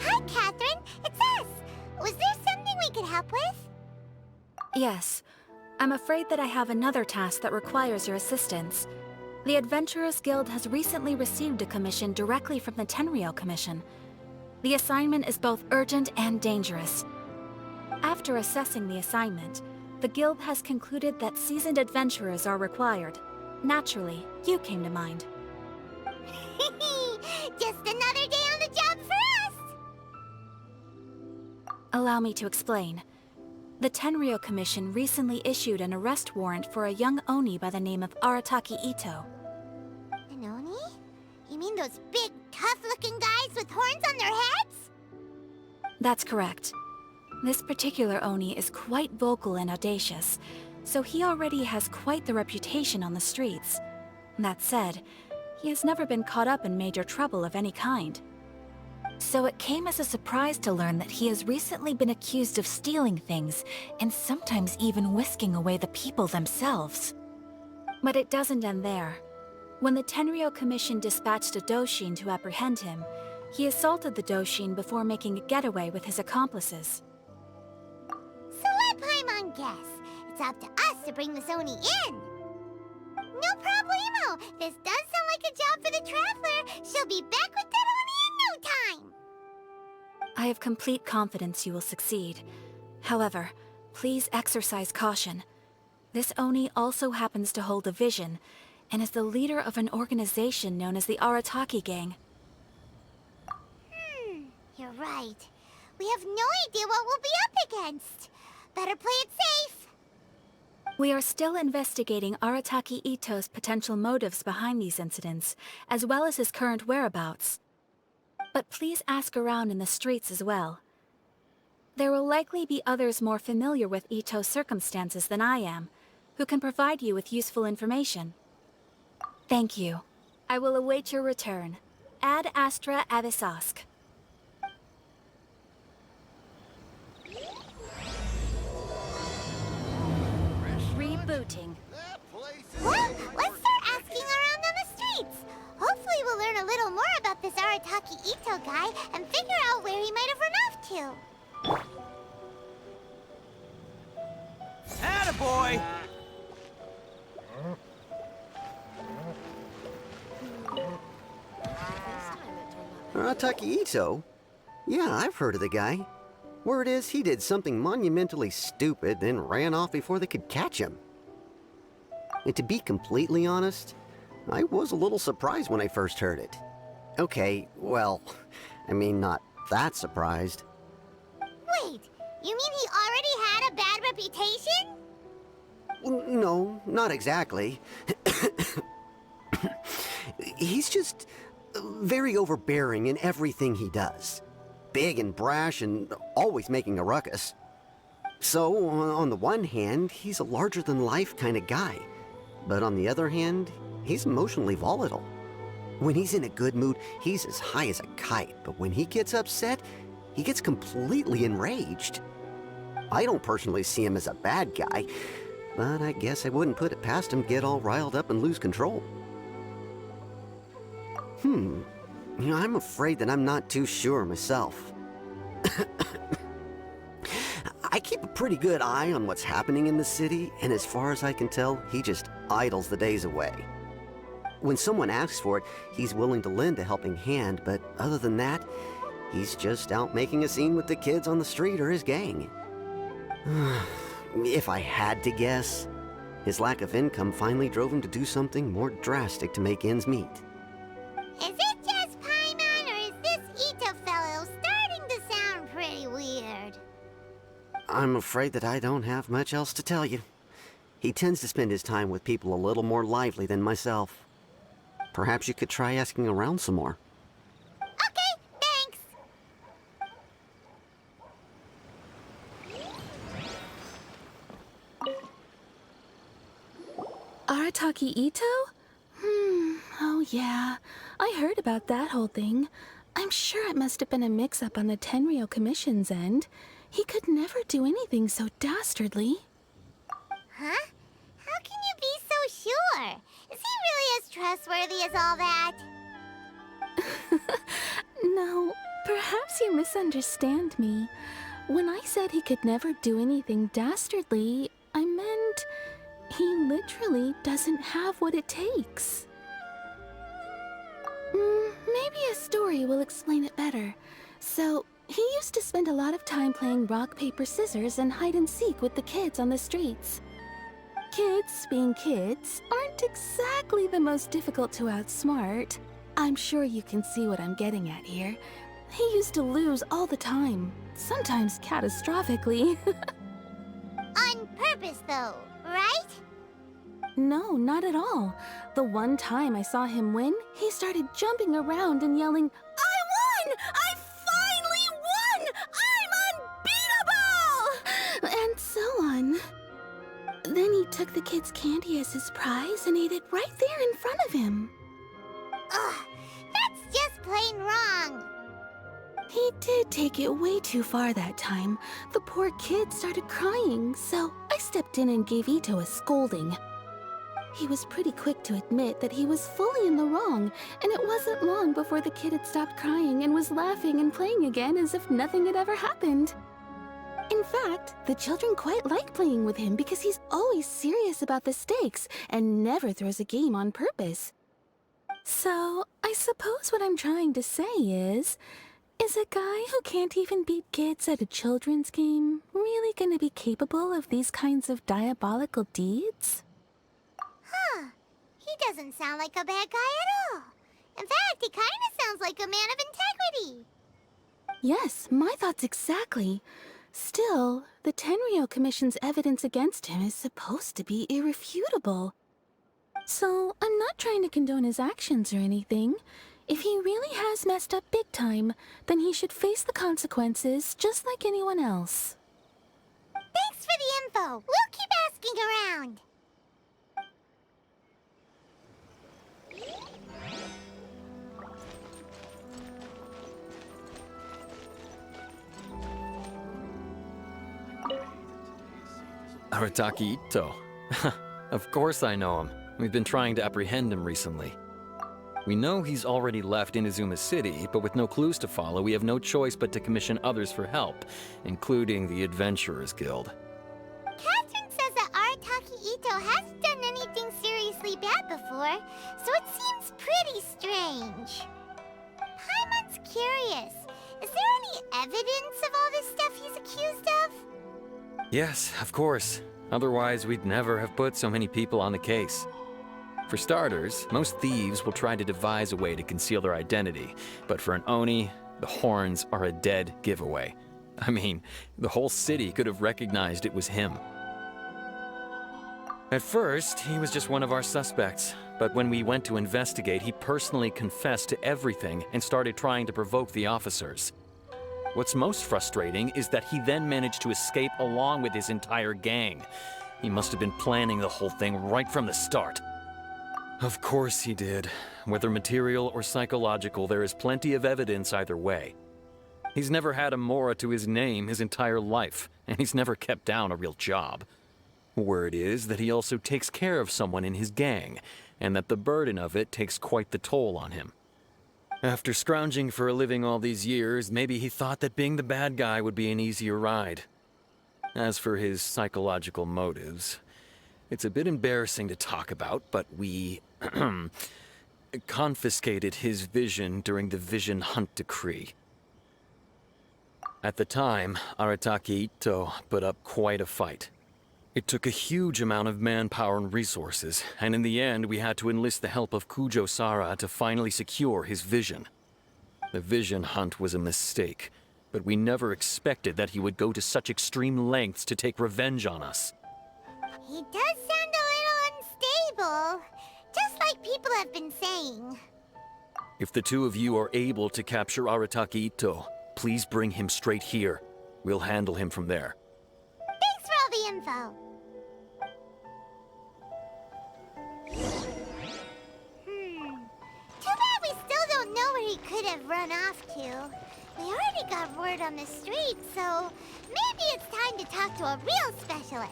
Hi, Catherine. It's us. Was there something we could help with? Yes. I'm afraid that I have another task that requires your assistance. The Adventurers Guild has recently received a commission directly from the Tenryou Commission. The assignment is both urgent and dangerous. After assessing the assignment, the Guild has concluded that seasoned adventurers are required. Naturally, you came to mind. Just another day on the job for us! Allow me to explain. The Tenryou Commission recently issued an arrest warrant for a young Oni by the name of Arataki Itto. An Oni? You mean those big, tough-looking guys with horns on their heads? That's correct. This particular Oni is quite vocal and audacious, so he already has quite the reputation on the streets. That said, he has never been caught up in major trouble of any kind. So it came as a surprise to learn that he has recently been accused of stealing things, and sometimes even whisking away the people themselves. But it doesn't end there. When the Tenryou Commission dispatched a Doshin to apprehend him, he assaulted the Doshin before making a getaway with his accomplices. So let Paimon guess. It's up to us to bring this Oni in. No problemo. This does sound like a job for the Traveler. She'll be back with that Oni in no time. I have complete confidence you will succeed. However, please exercise caution. This Oni also happens to hold a vision, and is the leader of an organization known as the Arataki Gang. You're right. We have no idea what we'll be up against. Better play it safe. We are still investigating Arataki Itto's potential motives behind these incidents, as well as his current whereabouts. But please ask around in the streets as well. There will likely be others more familiar with Itto's circumstances than I am, who can provide you with useful information. Thank you. I will await your return. Ad Astra Avisask. Rebooting. Well, let's start asking around on the streets. Hopefully we'll learn a little more about this Arataki Itto guy and figure out where he might have run off to. Attaboy! Arataki Itto? Yeah, I've heard of the guy. Word is he did something monumentally stupid, then ran off before they could catch him. And to be completely honest, I was a little surprised when I first heard it. Okay, well, I mean, not that surprised. Wait, you mean he already had a bad reputation? No, not exactly. He's just very overbearing in everything he does. Big and brash and always making a ruckus. So, on the one hand, he's a larger-than-life kind of guy. But on the other hand, he's emotionally volatile. When he's in a good mood, he's as high as a kite, but when he gets upset, he gets completely enraged. I don't personally see him as a bad guy, but I guess I wouldn't put it past him to get all riled up and lose control. I'm afraid that I'm not too sure myself. I keep a pretty good eye on what's happening in the city, and as far as I can tell, he just idles the days away. When someone asks for it, he's willing to lend a helping hand, but other than that, he's just out making a scene with the kids on the street or his gang. If I had to guess, his lack of income finally drove him to do something more drastic to make ends meet. Is it just Paimon, or is this Itto fellow starting to sound pretty weird? I'm afraid that I don't have much else to tell you. He tends to spend his time with people a little more lively than myself. Perhaps you could try asking around some more. Okay, thanks. Arataki Itto? Oh yeah. I heard about that whole thing. I'm sure it must have been a mix-up on the Tenryou Commission's end. He could never do anything so dastardly. Huh? How can you be so sure? Is he really as trustworthy as all that? No, perhaps Perhaps you misunderstand me. When I said he could never do anything dastardly, I meant he literally doesn't have what it takes. Maybe a story will explain it better. So, he used to spend a lot of time playing rock, paper, scissors and hide and seek with the kids on the streets. Kids, being kids, aren't exactly the most difficult to outsmart. I'm sure you can see what I'm getting at here. He used to lose all the time, sometimes catastrophically. On purpose, though, right? No, not at all. The one time I saw him win, he started jumping around and yelling, "I won! I finally won! I'm unbeatable!" And so on. Then he took the kid's candy as his prize and ate it right there in front of him. Ugh, that's just plain wrong. He did take it way too far that time. The poor kid started crying, so I stepped in and gave Itto a scolding. He was pretty quick to admit that he was fully in the wrong, and it wasn't long before the kid had stopped crying and was laughing and playing again as if nothing had ever happened. In fact, the children quite like playing with him because he's always serious about the stakes and never throws a game on purpose. So, I suppose what I'm trying to say is a guy who can't even beat kids at a children's game really gonna be capable of these kinds of diabolical deeds? Huh. He doesn't sound like a bad guy at all. In fact, he kind of sounds like a man of integrity. Yes, my thoughts exactly. Still, the Tenryou Commission's evidence against him is supposed to be irrefutable. So, I'm not trying to condone his actions or anything. If he really has messed up big time, then he should face the consequences just like anyone else. Thanks for the info. We'll keep asking around. Arataki Itto. Of course I know him. We've been trying to apprehend him recently. We know he's already left Inazuma City, but with no clues to follow, we have no choice but to commission others for help, including the Adventurers Guild. Catherine says that Arataki Itto hasn't done anything seriously bad before, so it seems pretty strange. Paimon's curious. Is there any evidence of all this stuff he's accused of? Yes, of course. Otherwise, we'd never have put so many people on the case. For starters, most thieves will try to devise a way to conceal their identity, but for an Oni, the horns are a dead giveaway. I mean, the whole city could have recognized it was him. At first, he was just one of our suspects, but when we went to investigate, he personally confessed to everything and started trying to provoke the officers. What's most frustrating is that he then managed to escape along with his entire gang. He must have been planning the whole thing right from the start. Of course he did. Whether material or psychological, there is plenty of evidence either way. He's never had a Mora to his name his entire life, and he's never kept down a real job. Word is that he also takes care of someone in his gang, and that the burden of it takes quite the toll on him. After scrounging for a living all these years, maybe he thought that being the bad guy would be an easier ride. As for his psychological motives, it's a bit embarrassing to talk about, but we confiscated his vision during the Vision Hunt Decree. At the time, Arataki Itto put up quite a fight. It took a huge amount of manpower and resources, and in the end we had to enlist the help of Kujo-Sara to finally secure his vision. The Vision Hunt was a mistake, but we never expected that he would go to such extreme lengths to take revenge on us. He does sound a little unstable, just like people have been saying. If the two of you are able to capture Arataki Itto, please bring him straight here. We'll handle him from there. Thanks for all the info. Too bad we still don't know where he could have run off to. We already got word on the street, so maybe it's time to talk to a real specialist.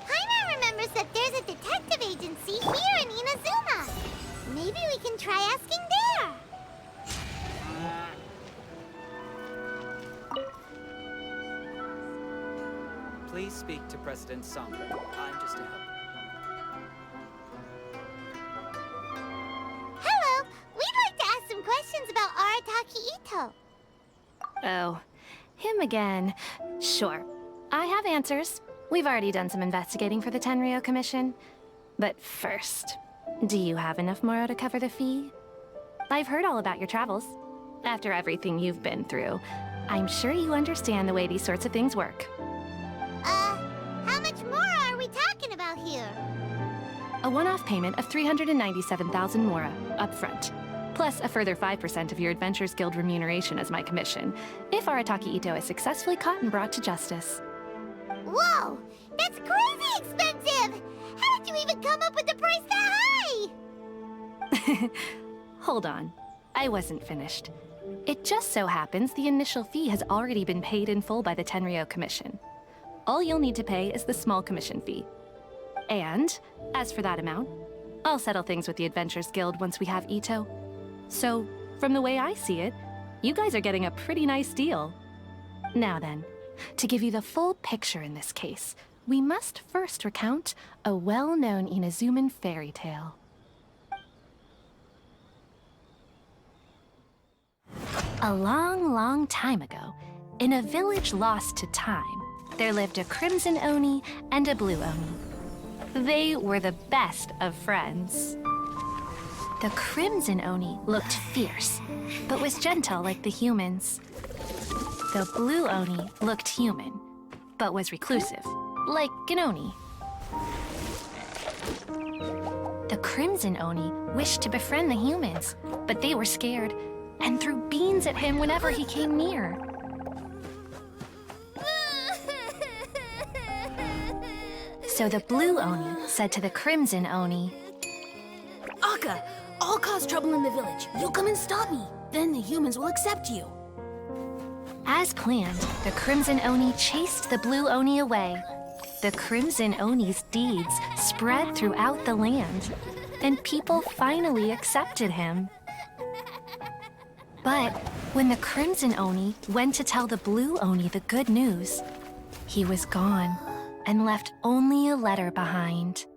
Paimon remembers that there's a detective agency here in Inazuma. Maybe we can try asking there. Please speak to President Sombra. I'm just a helper. Hello! We'd like to ask some questions about Arataki Itto. Oh, him again. Sure. I have answers. We've already done some investigating for the Tenryou Commission. But first, do you have enough Moro to cover the fee? I've heard all about your travels. After everything you've been through, I'm sure you understand the way these sorts of things work. How much more are we talking about here? A one-off payment of 397,000 Mora, upfront. Plus a further 5% of your Adventures Guild remuneration as my commission, if Arataki Itto is successfully caught and brought to justice. Whoa! That's crazy expensive! How did you even come up with the price that high? Hold on. I wasn't finished. It just so happens the initial fee has already been paid in full by the Tenryou Commission. All you'll need to pay is the small commission fee. And, as for that amount, I'll settle things with the Adventures Guild once we have Itto. So, from the way I see it, you guys are getting a pretty nice deal. Now then, to give you the full picture in this case, we must first recount a well-known Inazuman fairy tale. A long, long time ago, in a village lost to time, there lived a Crimson Oni and a Blue Oni. They were the best of friends. The Crimson Oni looked fierce, but was gentle like the humans. The Blue Oni looked human, but was reclusive, like an Oni. The Crimson Oni wished to befriend the humans, but they were scared and threw beans at him whenever he came near. So the Blue Oni said to the Crimson Oni, Akka, I'll cause trouble in the village. You come and stop me. Then the humans will accept you. As planned, the Crimson Oni chased the Blue Oni away. The Crimson Oni's deeds spread throughout the land, and people finally accepted him. But when the Crimson Oni went to tell the Blue Oni the good news, he was gone and left only a letter behind.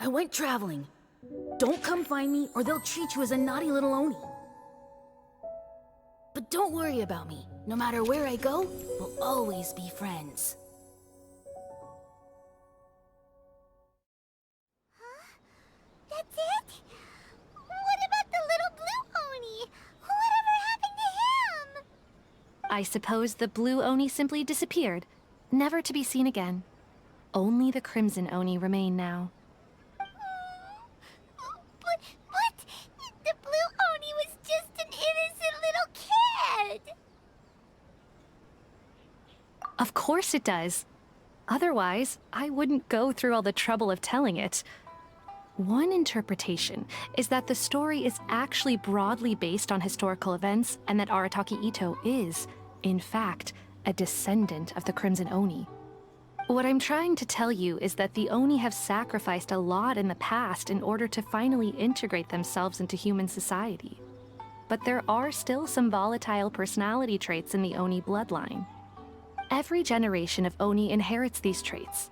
I went traveling. Don't come find me or they'll treat you as a naughty little Oni. But don't worry about me. No matter where I go, we'll always be friends. That's it? What about the little Blue Oni? Whatever happened to him? I suppose the Blue Oni simply disappeared, never to be seen again. Only the Crimson Oni remain now. But the Blue Oni was just an innocent little kid! Of course it does. Otherwise, I wouldn't go through all the trouble of telling it. One interpretation is that the story is actually broadly based on historical events and that Arataki Itto is, in fact, a descendant of the Crimson Oni. What I'm trying to tell you is that the Oni have sacrificed a lot in the past in order to finally integrate themselves into human society. But there are still some volatile personality traits in the Oni bloodline. Every generation of Oni inherits these traits.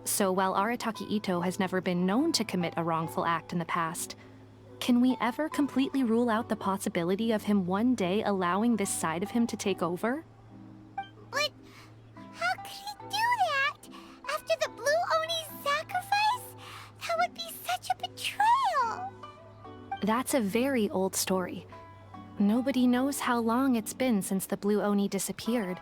So while Arataki Itto has never been known to commit a wrongful act in the past, can we ever completely rule out the possibility of him one day allowing this side of him to take over? But how could he do that? After the Blue Oni's sacrifice? That would be such a betrayal! That's a very old story. Nobody knows how long it's been since the Blue Oni disappeared.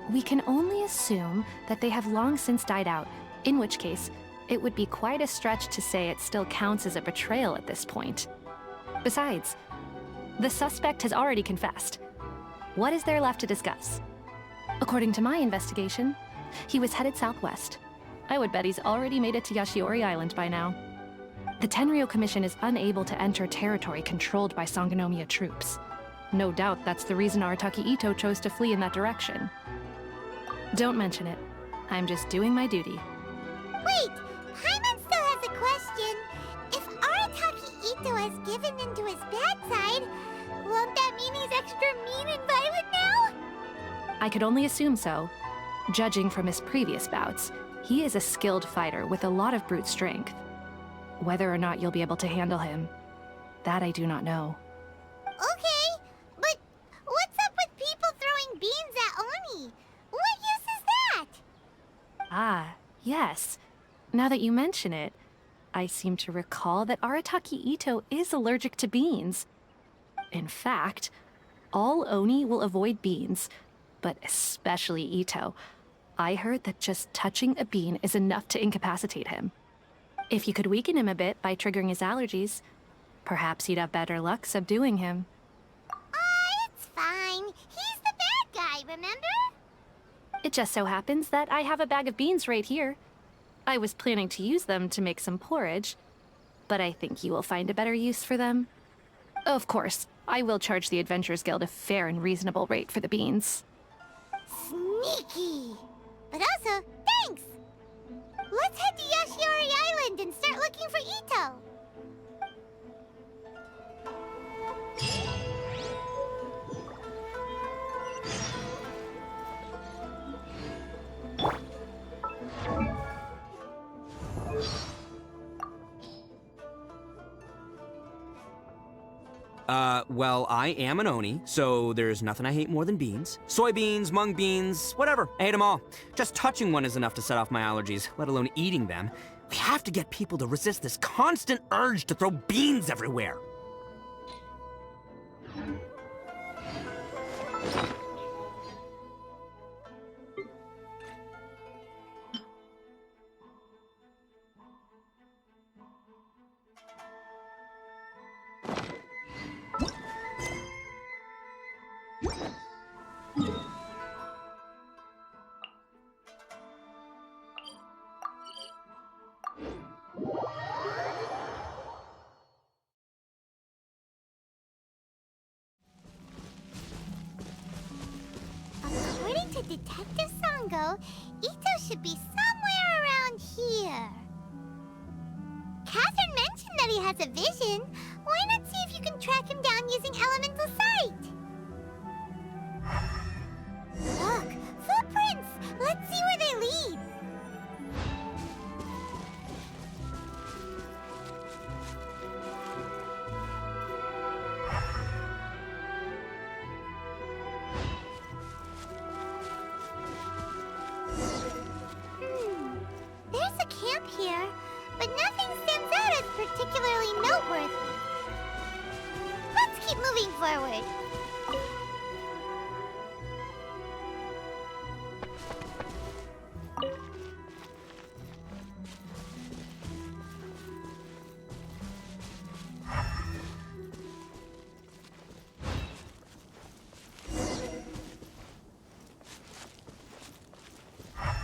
We can only assume that they have long since died out, in which case, it would be quite a stretch to say it still counts as a betrayal at this point. Besides, the suspect has already confessed. What is there left to discuss? According to my investigation, he was headed southwest. I would bet he's already made it to Yashiori Island by now. The Tenryou Commission is unable to enter territory controlled by Sangonomiya troops. No doubt that's the reason Arataki Itto chose to flee in that direction. Don't mention it. I'm just doing my duty. Wait! Paimon still has a question. If Arataki Itto has given in to his bad side, won't that mean he's extra mean and violent now? I could only assume so. Judging from his previous bouts, he is a skilled fighter with a lot of brute strength. Whether or not you'll be able to handle him, that I do not know. Okay, but what's up with people throwing beans at Oni? What use is that? Ah, yes. Now that you mention it, I seem to recall that Arataki Itto is allergic to beans. In fact, all Oni will avoid beans, but especially Itto. I heard that just touching a bean is enough to incapacitate him. If you could weaken him a bit by triggering his allergies, perhaps you'd have better luck subduing him. It's fine. He's the bad guy, remember? It just so happens that I have a bag of beans right here. I was planning to use them to make some porridge, but I think you will find a better use for them. Of course, I will charge the Adventurers Guild a fair and reasonable rate for the beans. Sneaky. But also, thanks! Let's head to Yoshiori Island and start looking for Itto. Well, I am an Oni, so there's nothing I hate more than beans. Soybeans, mung beans, whatever. I hate them all. Just touching one is enough to set off my allergies, let alone eating them. We have to get people to resist this constant urge to throw beans everywhere. According to Detective Sango, Itto should be somewhere around here. Catherine mentioned that he has a vision. Why not see if you can track him down using elemental sight? Look, footprints! Let's see where they lead. There's a camp here, but nothing stands out as particularly noteworthy. Let's keep moving forward.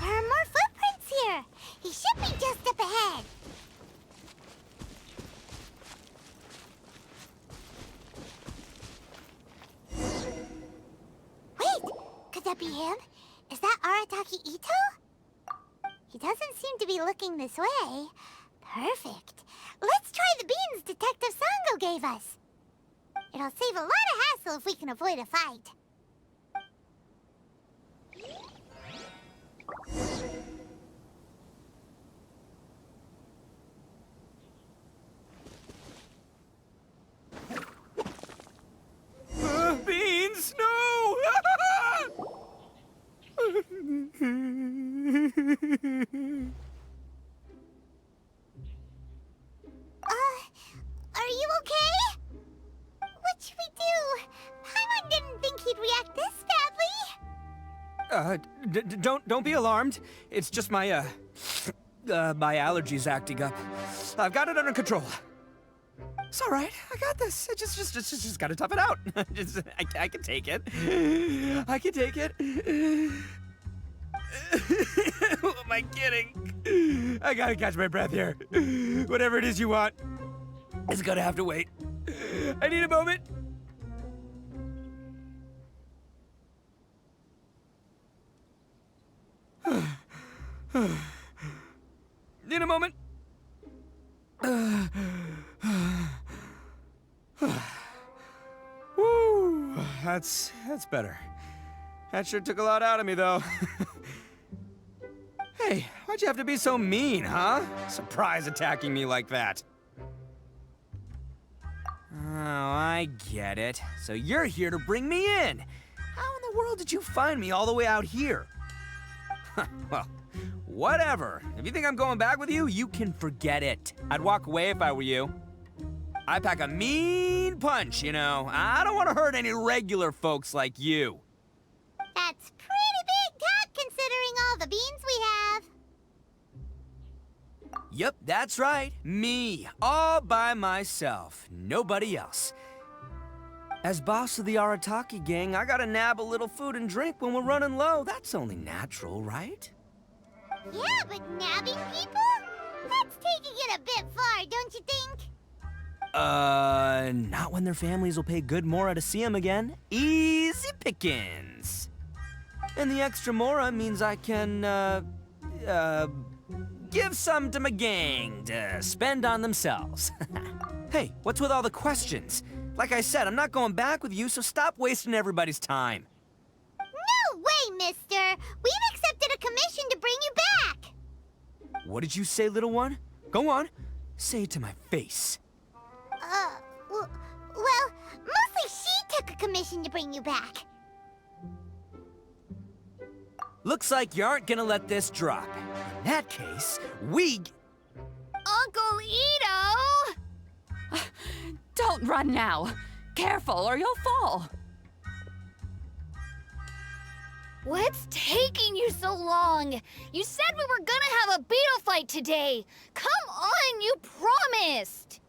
There are more footprints here. He should be just up ahead. Wait, could that be him? Is that Arataki Itto? He doesn't seem to be looking this way. Perfect. Let's try the beans Detective Sango gave us. It'll save a lot of hassle if we can avoid a fight. Beans, no! Are you okay? What should we do? Paimon didn't think he'd react this badly. Don't be alarmed. It's just my, my allergies acting up. I've got it under control. It's all right. I got this. I just gotta tough it out. I can take it. I can take it. Who am I kidding? I gotta catch my breath here. Whatever it is you want, it's gonna have to wait. I need a moment. Need a moment. Woo, that's better. That sure took a lot out of me, though. Hey, why'd you have to be so mean, huh? Surprise attacking me like that. Oh, I get it. So you're here to bring me in. How in the world did you find me all the way out here? Well, whatever. If you think I'm going back with you, you can forget it. I'd walk away if I were you. I pack a mean punch, you know. I don't want to hurt any regular folks like you. That's pretty big talk considering all the beans we have. Yep, that's right. Me, all by myself. Nobody else. As boss of the Arataki gang, I gotta nab a little food and drink when we're running low. That's only natural, right? Yeah, but nabbing people? That's taking it a bit far, don't you think? Not when their families will pay good mora to see them again. Easy pickings. And the extra mora means I can, give some to my gang to spend on themselves. Hey, what's with all the questions? Like I said, I'm not going back with you, so stop wasting everybody's time. No way, mister! We've accepted a commission to bring you back! What did you say, little one? Go on. Say it to my face. Well, mostly she took a commission to bring you back. Looks like you aren't gonna let this drop. In that case, we... Uncle Itto! Don't run now. Careful or you'll fall. What's taking you so long? You said we were gonna have a beetle fight today. Come on, you promised.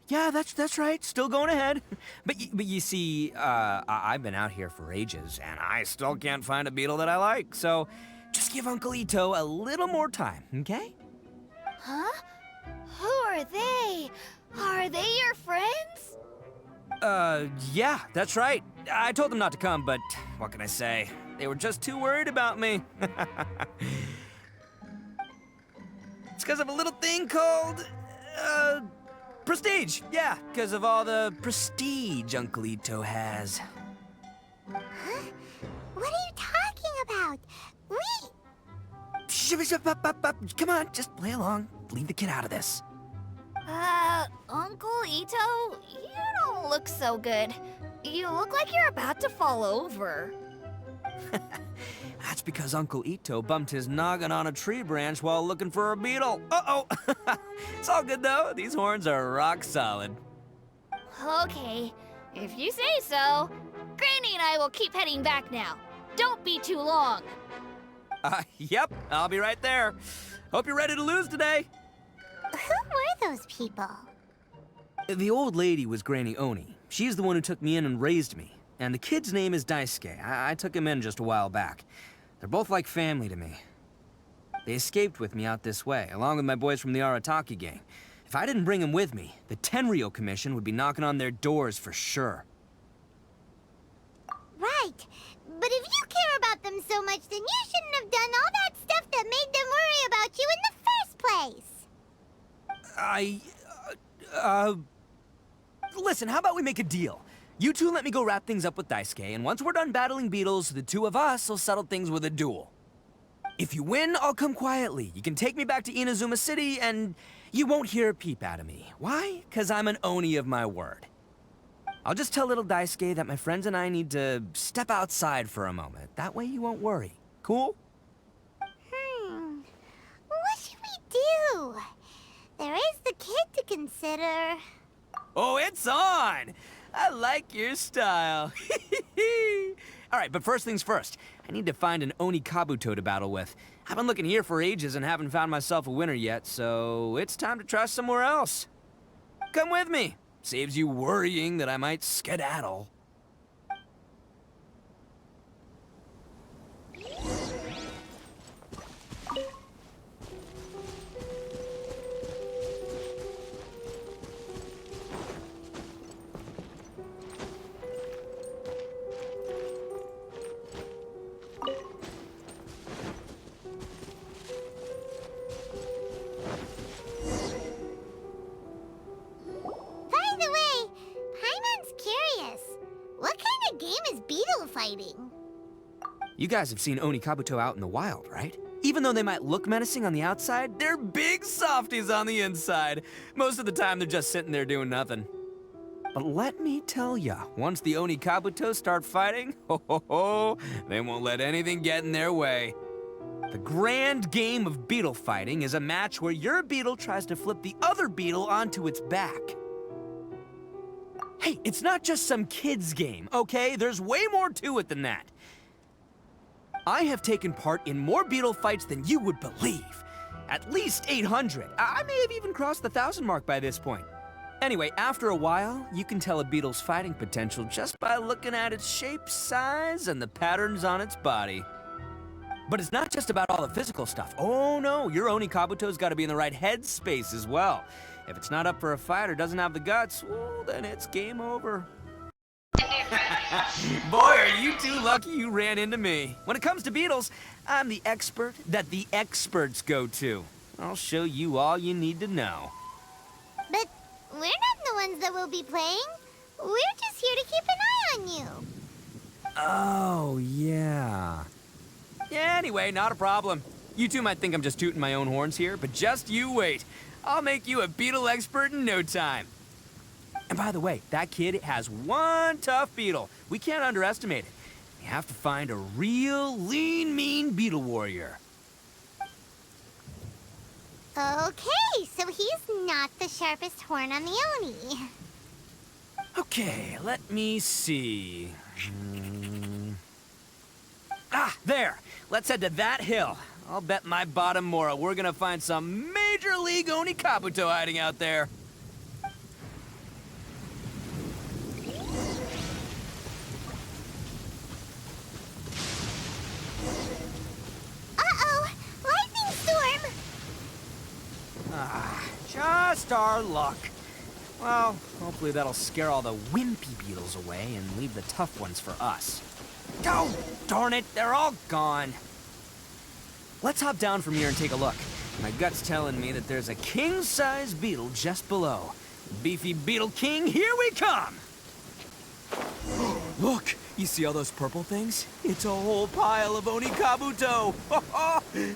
Yeah, that's right. Still going ahead. But you see, I've been out here for ages, and I still can't find a beetle that I like. So, just give Uncle Itto a little more time, okay? Huh? Who are they? Are they your friends? Yeah, that's right. I told them not to come, but what can I say? They were just too worried about me. It's because of a little thing called, prestige. Yeah, because of all the prestige Uncle Itto has. Huh? What are you talking about? Come on, just play along. Leave the kid out of this. Uncle Itto, you don't look so good. You look like you're about to fall over. That's because Uncle Itto bumped his noggin on a tree branch while looking for a beetle. Uh-oh! It's all good, though. These horns are rock solid. Okay, if you say so. Granny and I will keep heading back now. Don't be too long. Yep, I'll be right there. Hope you're ready to lose today. Who were those people? The old lady was Granny Oni. She's the one who took me in and raised me. And the kid's name is Daisuke. I took him in just a while back. They're both like family to me. They escaped with me out this way, along with my boys from the Arataki gang. If I didn't bring them with me, the Tenryou Commission would be knocking on their doors for sure. Right. But if you care about them so much, then you shouldn't have done all that stuff that made them worry about you in the first place. Listen, how about we make a deal? You two let me go wrap things up with Daisuke, and once we're done battling beetles, the two of us will settle things with a duel. If you win, I'll come quietly. You can take me back to Inazuma City, and you won't hear a peep out of me. Why? 'Cause I'm an Oni of my word. I'll just tell little Daisuke that my friends and I need to step outside for a moment. That way you won't worry. Cool? What should we do? There is the kid to consider. Oh, it's on! I like your style. All right, but first things first. I need to find an Oni Kabuto to battle with. I've been looking here for ages and haven't found myself a winner yet, so it's time to try somewhere else. Come with me. Saves you worrying that I might skedaddle. By the way, Paimon's curious. What kind of game is beetle fighting? You guys have seen Oni Kabuto out in the wild, right? Even though they might look menacing on the outside, they're big softies on the inside. Most of the time, they're just sitting there doing nothing. But let me tell ya, once the Oni Kabuto start fighting, they won't let anything get in their way. The grand game of beetle fighting is a match where your beetle tries to flip the other beetle onto its back. Hey, it's not just some kid's game, okay? There's way more to it than that. I have taken part in more beetle fights than you would believe. At least 800. I may have even crossed the 1,000 mark by this point. Anyway, after a while, you can tell a beetle's fighting potential just by looking at its shape, size, and the patterns on its body. But it's not just about all the physical stuff. Oh no, your Oni Kabuto's gotta be in the right headspace as well. If it's not up for a fight or doesn't have the guts, well, then it's game over. Boy, are you two lucky you ran into me. When it comes to beetles, I'm the expert that the experts go to. I'll show you all you need to know. But we're not the ones that will be playing. We're just here to keep an eye on you. Oh, yeah. Yeah, anyway, not a problem. You two might think I'm just tooting my own horns here, but just you wait. I'll make you a beetle expert in no time. And by the way, that kid has one tough beetle. We can't underestimate it. We have to find a real lean, mean beetle warrior. Okay, so he's not the sharpest horn on the Oni. Okay, let me see. Ah, there! Let's head to that hill. I'll bet my bottom Mora we're gonna find some Major League Oni Kabuto hiding out there. Uh-oh! Lightning storm! Ah, just our luck. Well, hopefully that'll scare all the wimpy beetles away and leave the tough ones for us. Oh, darn it, they're all gone. Let's hop down from here and take a look. My gut's telling me that there's a king-size beetle just below. Beefy Beetle King, here we come! Look, you see all those purple things? It's a whole pile of Oni Kabuto!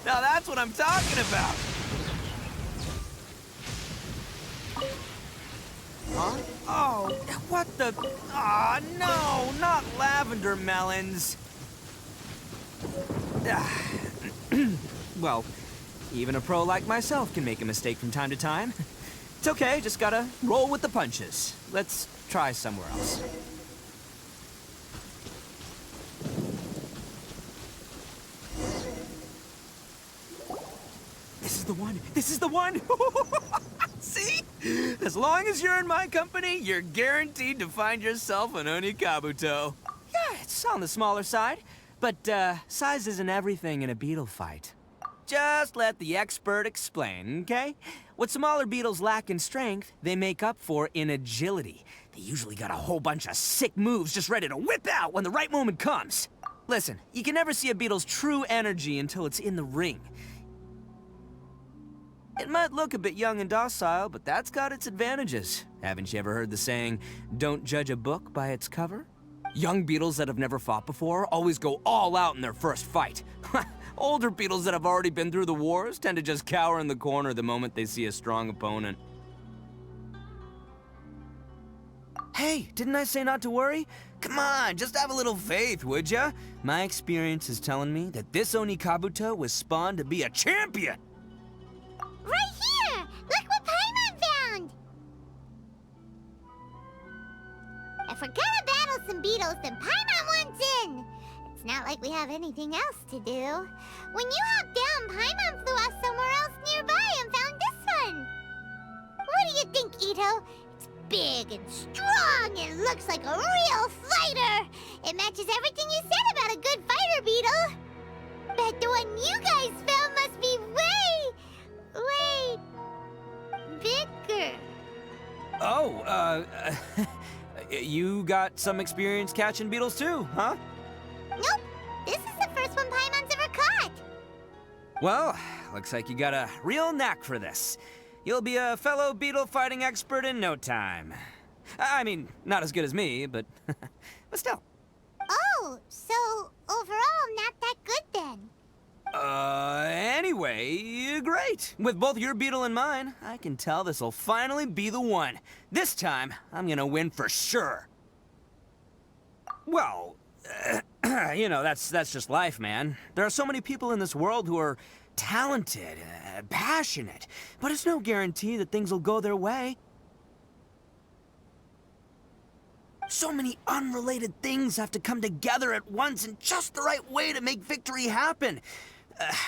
Now that's what I'm talking about! Huh? Oh, what the... Ah, no, not lavender melons. Well, even a pro like myself can make a mistake from time to time. It's okay, just gotta roll with the punches. Let's try somewhere else. This is the one! This is the one! See? As long as you're in my company, you're guaranteed to find yourself an Oni Kabuto. Yeah, it's on the smaller side, but size isn't everything in a beetle fight. Just let the expert explain, okay? What smaller beetles lack in strength, they make up for in agility. They usually got a whole bunch of sick moves just ready to whip out when the right moment comes. Listen, you can never see a beetle's true energy until it's in the ring. It might look a bit young and docile, but that's got its advantages. Haven't you ever heard the saying, don't judge a book by its cover? Young beetles that have never fought before always go all out in their first fight. Older beetles that have already been through the wars tend to just cower in the corner the moment they see a strong opponent. Hey, didn't I say not to worry? Come on, just have a little faith, would ya? My experience is telling me that this Oni Kabuto was spawned to be a champion! Right here! Look what Paimon found! If we're gonna battle some beetles, then Paimon wants in! It's not like we have anything else to do. When you hopped down, Paimon flew off somewhere else nearby and found this one! What do you think, Itto? It's big and strong and looks like a real fighter! It matches everything you said about a good fighter beetle! Bet the one you guys found must be way bigger. Oh, you got some experience catching beetles too, huh? Nope. This is the first one Paimon's ever caught. Well, looks like you got a real knack for this. You'll be a fellow beetle fighting expert in no time. I mean, not as good as me, but but still. Oh, so overall not that good then. Anyway, great. With both your beetle and mine, I can tell this'll finally be the one. This time, I'm gonna win for sure. Well, you know, that's just life, man. There are so many people in this world who are talented, passionate, but it's no guarantee that things will go their way. So many unrelated things have to come together at once in just the right way to make victory happen.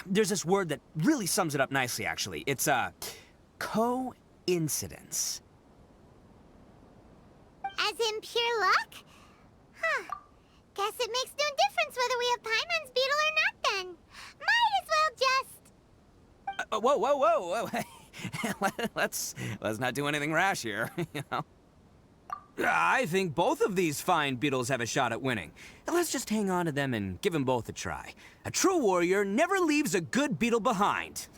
There's this word that really sums it up nicely, actually. It's, coincidence. As in pure luck? Huh. Guess it makes no difference whether we have Paimon's beetle or not then. Might as well just... Whoa. let's not do anything rash here, you know? I think both of these fine beetles have a shot at winning. Let's just hang on to them and give them both a try. A true warrior never leaves a good beetle behind.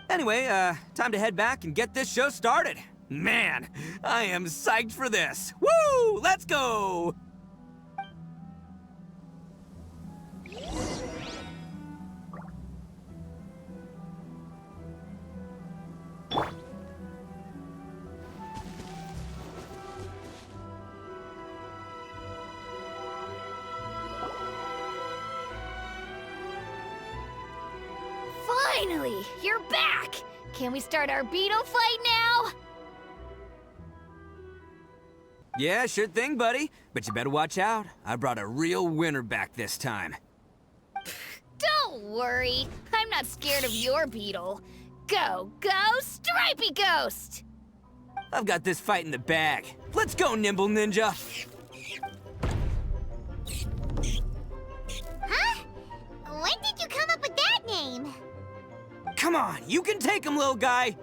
Anyway, time to head back and get this show started. Man, I am psyched for this. Woo! Let's go! Finally, you're back! Can we start our beetle fight now? Yeah, sure thing, buddy. But you better watch out. I brought a real winner back this time. Don't worry, I'm not scared of your beetle. Go, Stripey Ghost! I've got this fight in the bag. Let's go, Nimble Ninja! Huh? When did you come up with that name? Come on, you can take him, little guy!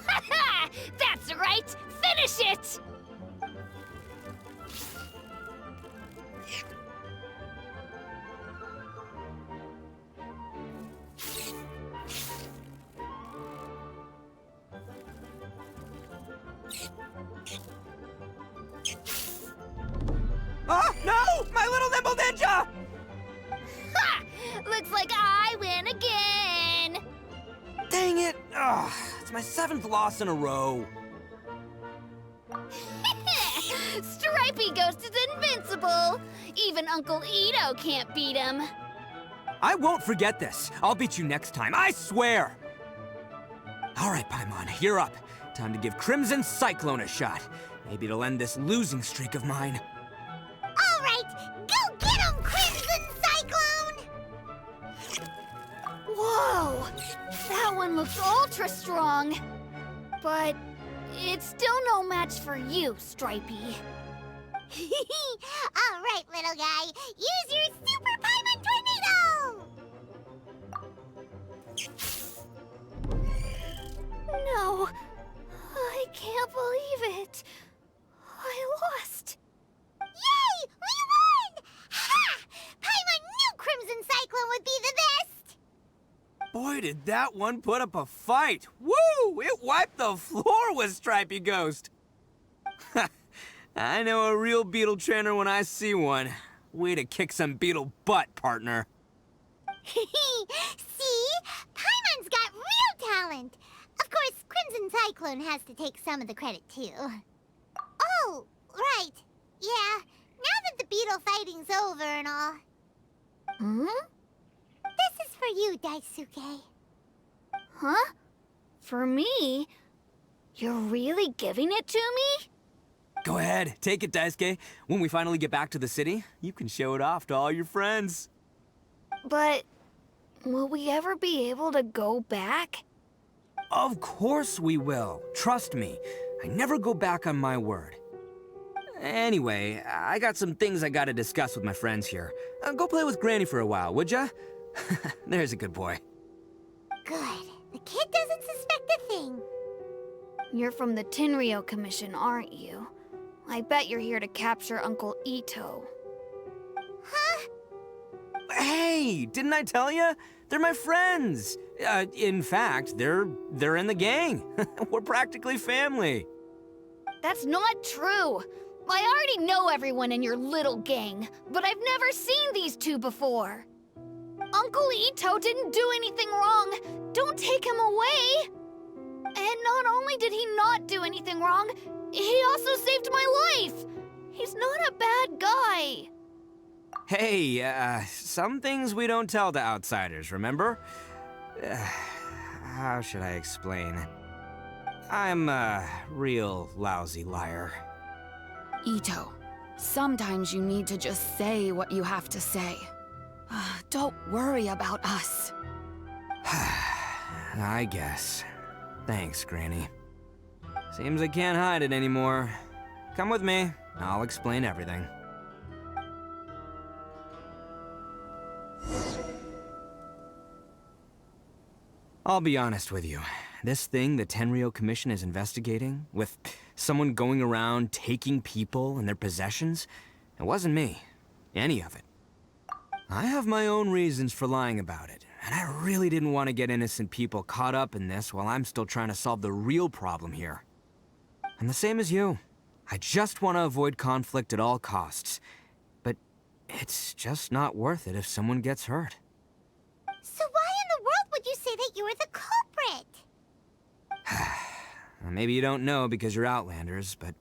Ha! That's right! Finish it! Oh, no! My little Nimble Ninja! Ha! Looks like I win again! Dang it! Ugh, it's my 7th loss in a row. Stripey Ghost is invincible! Even Uncle Itto can't beat him. I won't forget this. I'll beat you next time, I swear! Alright, Paimon, you're up. Time to give Crimson Cyclone a shot. Maybe it'll end this losing streak of mine. All right, go get him, Crimson Cyclone! Whoa! That one looks ultra strong. But it's still no match for you, Stripey. All right, little guy, use your Super Paimon Tornado! No, I can't believe it. I lost. Yay! We won! Ha! Paimon knew Crimson Cyclone would be the best! Boy, did that one put up a fight! Woo! It wiped the floor with Stripey Ghost! I know a real beetle trainer when I see one. Way to kick some beetle butt, partner. See? Paimon's got real talent! Of course, Crimson Cyclone has to take some of the credit, too. Oh, right. Yeah, now that the beetle fighting's over and all. Hmm? This is for you, Daisuke. Huh? For me? You're really giving it to me? Go ahead, take it, Daisuke. When we finally get back to the city, you can show it off to all your friends. But will we ever be able to go back? Of course we will. Trust me. I never go back on my word. Anyway, I got some things I gotta discuss with my friends here. Go play with Granny for a while, would ya? There's a good boy. Good. The kid doesn't suspect a thing. You're from the Tenryou Commission, aren't you? I bet you're here to capture Uncle Itto. Huh? Hey, didn't I tell ya? They're my friends. In fact, they're in the gang. We're practically family. That's not true. I already know everyone in your little gang, but I've never seen these two before. Uncle Itto didn't do anything wrong. Don't take him away. And not only did he not do anything wrong, he also saved my life. He's not a bad guy. Hey, some things we don't tell to outsiders, remember? How should I explain? I'm a real lousy liar. Itto, sometimes you need to just say what you have to say. Don't worry about us. I guess. Thanks, Granny. Seems I can't hide it anymore. Come with me. I'll explain everything. I'll be honest with you. This thing the Tenryou Commission is investigating, with someone going around taking people and their possessions, it wasn't me. Any of it. I have my own reasons for lying about it, and I really didn't want to get innocent people caught up in this while I'm still trying to solve the real problem here. I'm the same as you. I just want to avoid conflict at all costs. But it's just not worth it if someone gets hurt. So why in the world would you say that you were the culprit? Maybe you don't know because you're Outlanders, but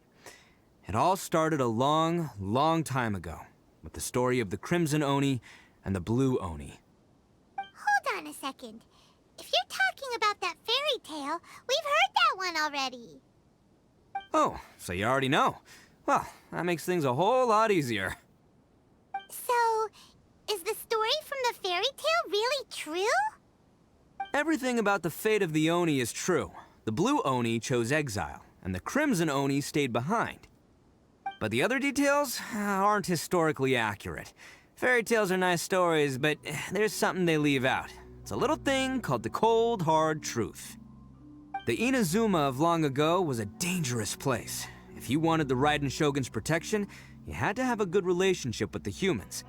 it all started a long, long time ago with the story of the Crimson Oni and the Blue Oni. Hold on a second. If you're talking about that fairy tale, we've heard that one already. Oh, so you already know. Well, that makes things a whole lot easier. So, is the story from the fairy tale really true? Everything about the fate of the Oni is true. The Blue Oni chose exile, and the Crimson Oni stayed behind. But the other details aren't historically accurate. Fairy tales are nice stories, but there's something they leave out. It's a little thing called the cold, hard truth. The Inazuma of long ago was a dangerous place. If you wanted the Raiden Shogun's protection, you had to have a good relationship with the humans.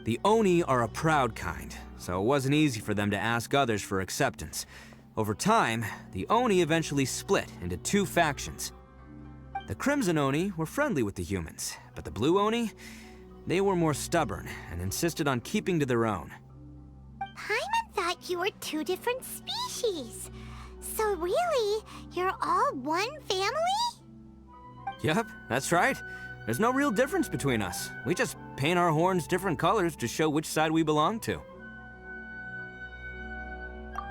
The Oni are a proud kind, so it wasn't easy for them to ask others for acceptance. Over time, the Oni eventually split into two factions. The Crimson Oni were friendly with the humans, but the Blue Oni, they were more stubborn and insisted on keeping to their own. Paimon thought you were two different species. So really, you're all one family? Yep, that's right. There's no real difference between us. We just paint our horns different colors to show which side we belong to.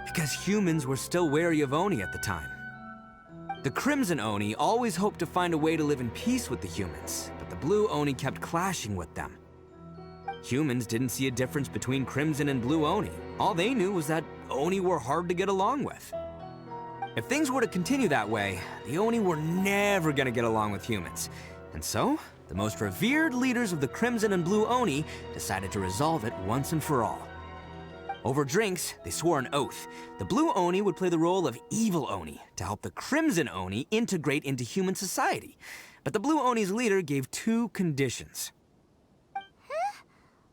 Because humans were still wary of Oni at the time. The Crimson Oni always hoped to find a way to live in peace with the humans, but the Blue Oni kept clashing with them. Humans didn't see a difference between Crimson and Blue Oni. All they knew was that Oni were hard to get along with. If things were to continue that way, the Oni were never gonna get along with humans. And so, the most revered leaders of the Crimson and Blue Oni decided to resolve it once and for all. Over drinks, they swore an oath. The Blue Oni would play the role of evil Oni to help the Crimson Oni integrate into human society. But the Blue Oni's leader gave two conditions. Huh?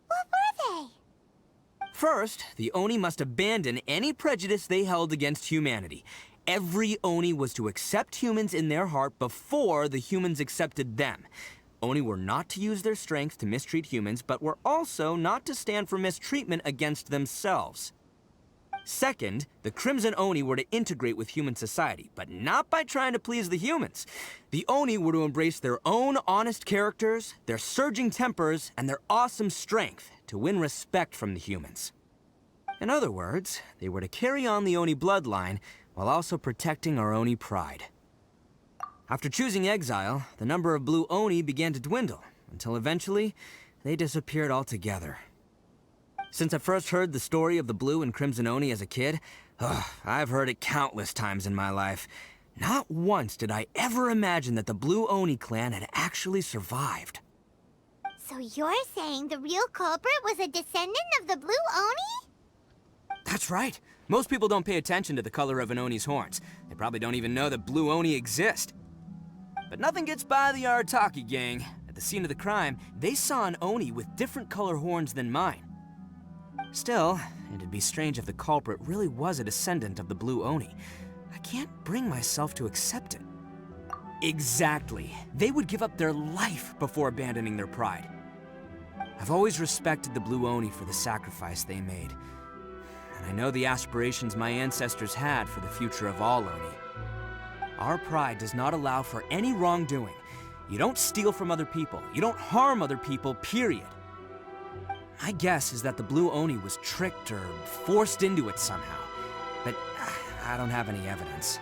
What were they? First, the Oni must abandon any prejudice they held against humanity. Every Oni was to accept humans in their heart before the humans accepted them. Oni were not to use their strength to mistreat humans, but were also not to stand for mistreatment against themselves. Second, the Crimson Oni were to integrate with human society, but not by trying to please the humans. The Oni were to embrace their own honest characters, their surging tempers, and their awesome strength to win respect from the humans. In other words, they were to carry on the Oni bloodline while also protecting our Oni pride. After choosing exile, the number of Blue Oni began to dwindle, until eventually, they disappeared altogether. Since I first heard the story of the Blue and Crimson Oni as a kid, I've heard it countless times in my life. Not once did I ever imagine that the Blue Oni clan had actually survived. So you're saying the real culprit was a descendant of the Blue Oni? That's right. Most people don't pay attention to the color of an Oni's horns. They probably don't even know that Blue Oni exist. But nothing gets by the Arataki gang. At the scene of the crime, they saw an Oni with different color horns than mine. Still, it'd be strange if the culprit really was a descendant of the Blue Oni. I can't bring myself to accept it. Exactly. They would give up their life before abandoning their pride. I've always respected the Blue Oni for the sacrifice they made. And I know the aspirations my ancestors had for the future of all Oni. Our pride does not allow for any wrongdoing. You don't steal from other people. You don't harm other people, period. My guess is that the Blue Oni was tricked or forced into it somehow. But I don't have any evidence.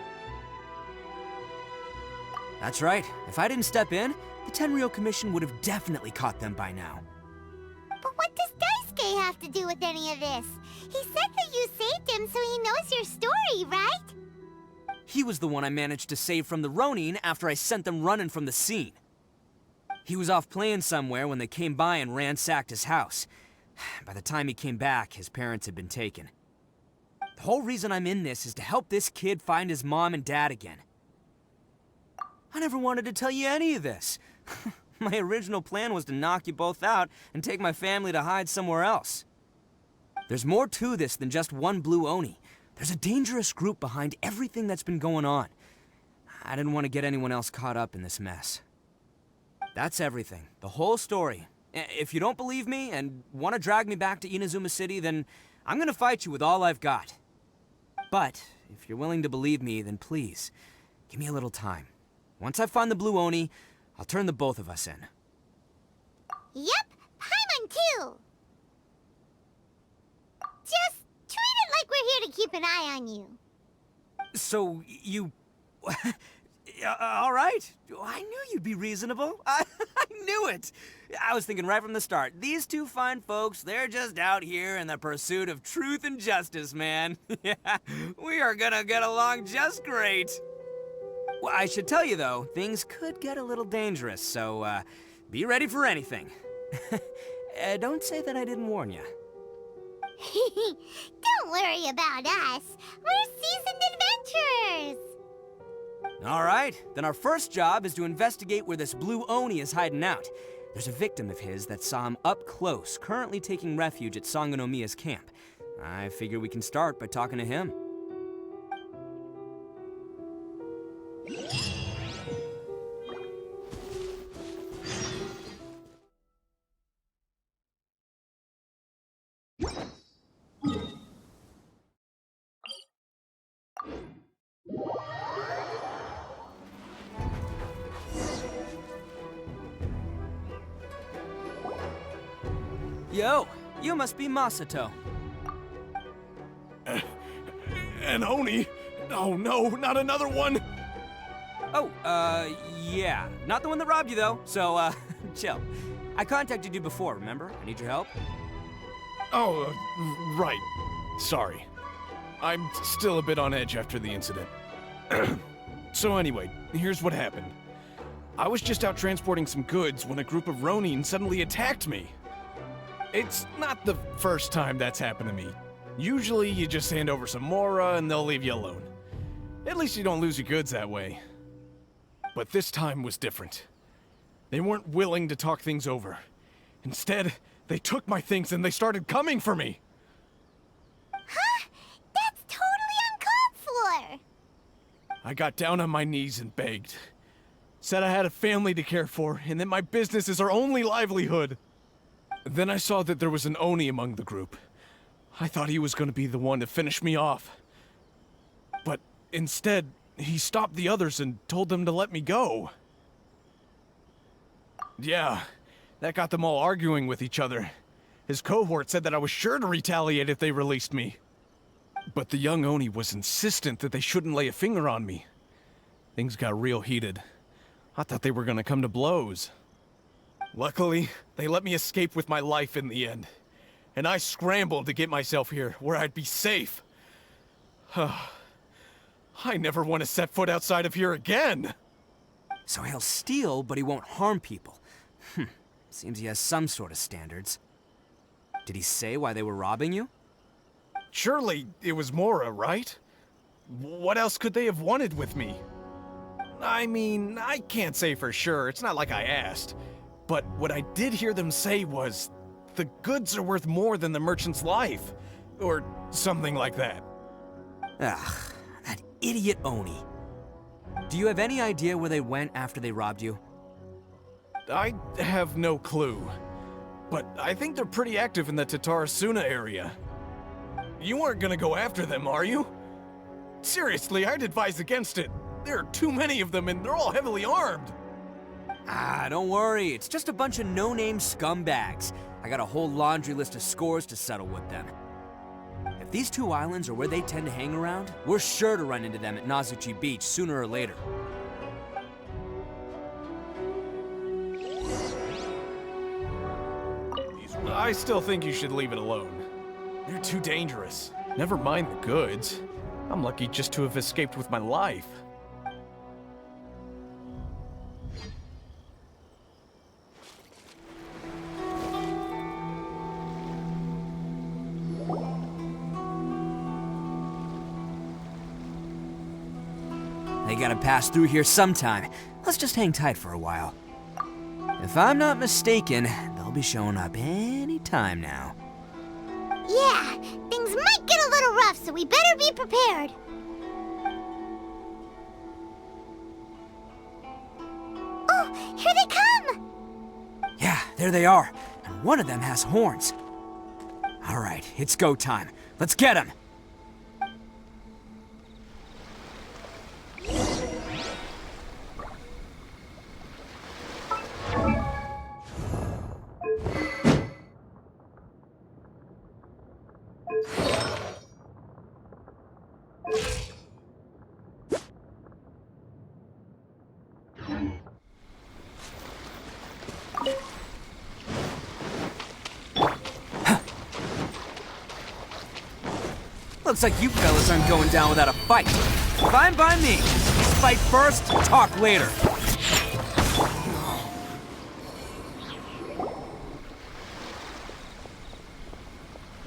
That's right. If I didn't step in, the Tenryou Commission would have definitely caught them by now. But what does Daisuke have to do with any of this? He said that you saved him so he knows your story, right? He was the one I managed to save from the Ronin after I sent them running from the scene. He was off playing somewhere when they came by and ransacked his house. By the time he came back, his parents had been taken. The whole reason I'm in this is to help this kid find his mom and dad again. I never wanted to tell you any of this. My original plan was to knock you both out and take my family to hide somewhere else. There's more to this than just one Blue Oni. There's a dangerous group behind everything that's been going on. I didn't want to get anyone else caught up in this mess. That's everything. The whole story. If you don't believe me and want to drag me back to Inazuma City, then I'm gonna fight you with all I've got. But if you're willing to believe me, then please, give me a little time. Once I find the Blue Oni, I'll turn the both of us in. Yep, Paimon too! Just treat it like we're here to keep an eye on you. So, you... all right. I knew you'd be reasonable. I knew it. I was thinking right from the start, these two fine folks, they're just out here in the pursuit of truth and justice, man. Yeah, we are gonna get along just great. Well, I should tell you, though, things could get a little dangerous, so, be ready for anything. Don't say that I didn't warn you. Don't worry about us. We're seasoned adventurers. All right, then our first job is to investigate where this Blue Oni is hiding out. There's a victim of his that saw him up close, currently taking refuge at Sangonomiya's camp. I figure we can start by talking to him. Yo, you must be Masato. An Oni? Oh no, not another one! Oh, yeah. Not the one that robbed you, though, so, chill. I contacted you before, remember? I need your help. Oh, right. Sorry. I'm still a bit on edge after the incident. So anyway, here's what happened. I was just out transporting some goods when a group of Ronin suddenly attacked me. It's not the first time that's happened to me. Usually you just hand over some Mora and they'll leave you alone. At least you don't lose your goods that way. But this time was different. They weren't willing to talk things over. Instead, they took my things and they started coming for me. Huh? That's totally uncalled for! I got down on my knees and begged. Said I had a family to care for and that my business is our only livelihood. Then I saw that there was an Oni among the group. I thought he was going to be the one to finish me off. But instead, he stopped the others and told them to let me go. Yeah, that got them all arguing with each other. His cohort said that I was sure to retaliate if they released me. But the young Oni was insistent that they shouldn't lay a finger on me. Things got real heated. I thought they were going to come to blows. Luckily, they let me escape with my life in the end. And I scrambled to get myself here, where I'd be safe. I never want to set foot outside of here again! So he'll steal, but he won't harm people. Seems he has some sort of standards. Did he say why they were robbing you? Surely it was Mora, right? What else could they have wanted with me? I mean, I can't say for sure. It's not like I asked. But what I did hear them say was, the goods are worth more than the merchant's life. Or something like that. Ugh, that idiot Oni. Do you have any idea where they went after they robbed you? I have no clue. But I think they're pretty active in the Taurus area. You aren't gonna go after them, are you? Seriously, I'd advise against it. There are too many of them and they're all heavily armed. Ah, don't worry. It's just a bunch of no-name scumbags. I got a whole laundry list of scores to settle with them. If these two islands are where they tend to hang around, we're sure to run into them at Nazuchi Beach sooner or later. I still think you should leave it alone. They're too dangerous. Never mind the goods. I'm lucky just to have escaped with my life. They gotta pass through here sometime. Let's just hang tight for a while. If I'm not mistaken, they'll be showing up any time now. Yeah, things might get a little rough, so we better be prepared. Oh, here they come! Yeah, there they are. And one of them has horns. All right, it's go time. Let's get him! Looks like you fellas aren't going down without a fight. Fine by me. Fight first, talk later.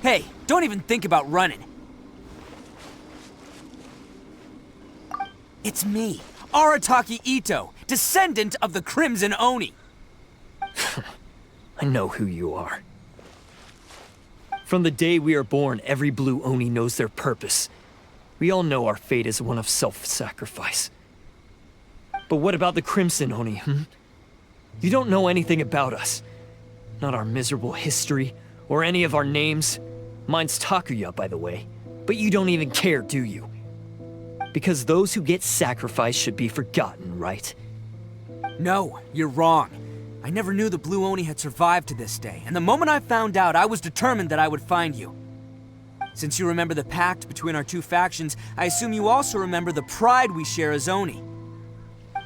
Hey, don't even think about running. It's me, Arataki Itto, descendant of the Crimson Oni. I know who you are. From the day we are born, every blue Oni knows their purpose. We all know our fate is one of self-sacrifice. But what about the Crimson Oni, hmm? You don't know anything about us. Not our miserable history, or any of our names. Mine's Takuya, by the way. But you don't even care, do you? Because those who get sacrificed should be forgotten, right? No, you're wrong. I never knew the Blue Oni had survived to this day, and the moment I found out, I was determined that I would find you. Since you remember the pact between our two factions, I assume you also remember the pride we share as Oni.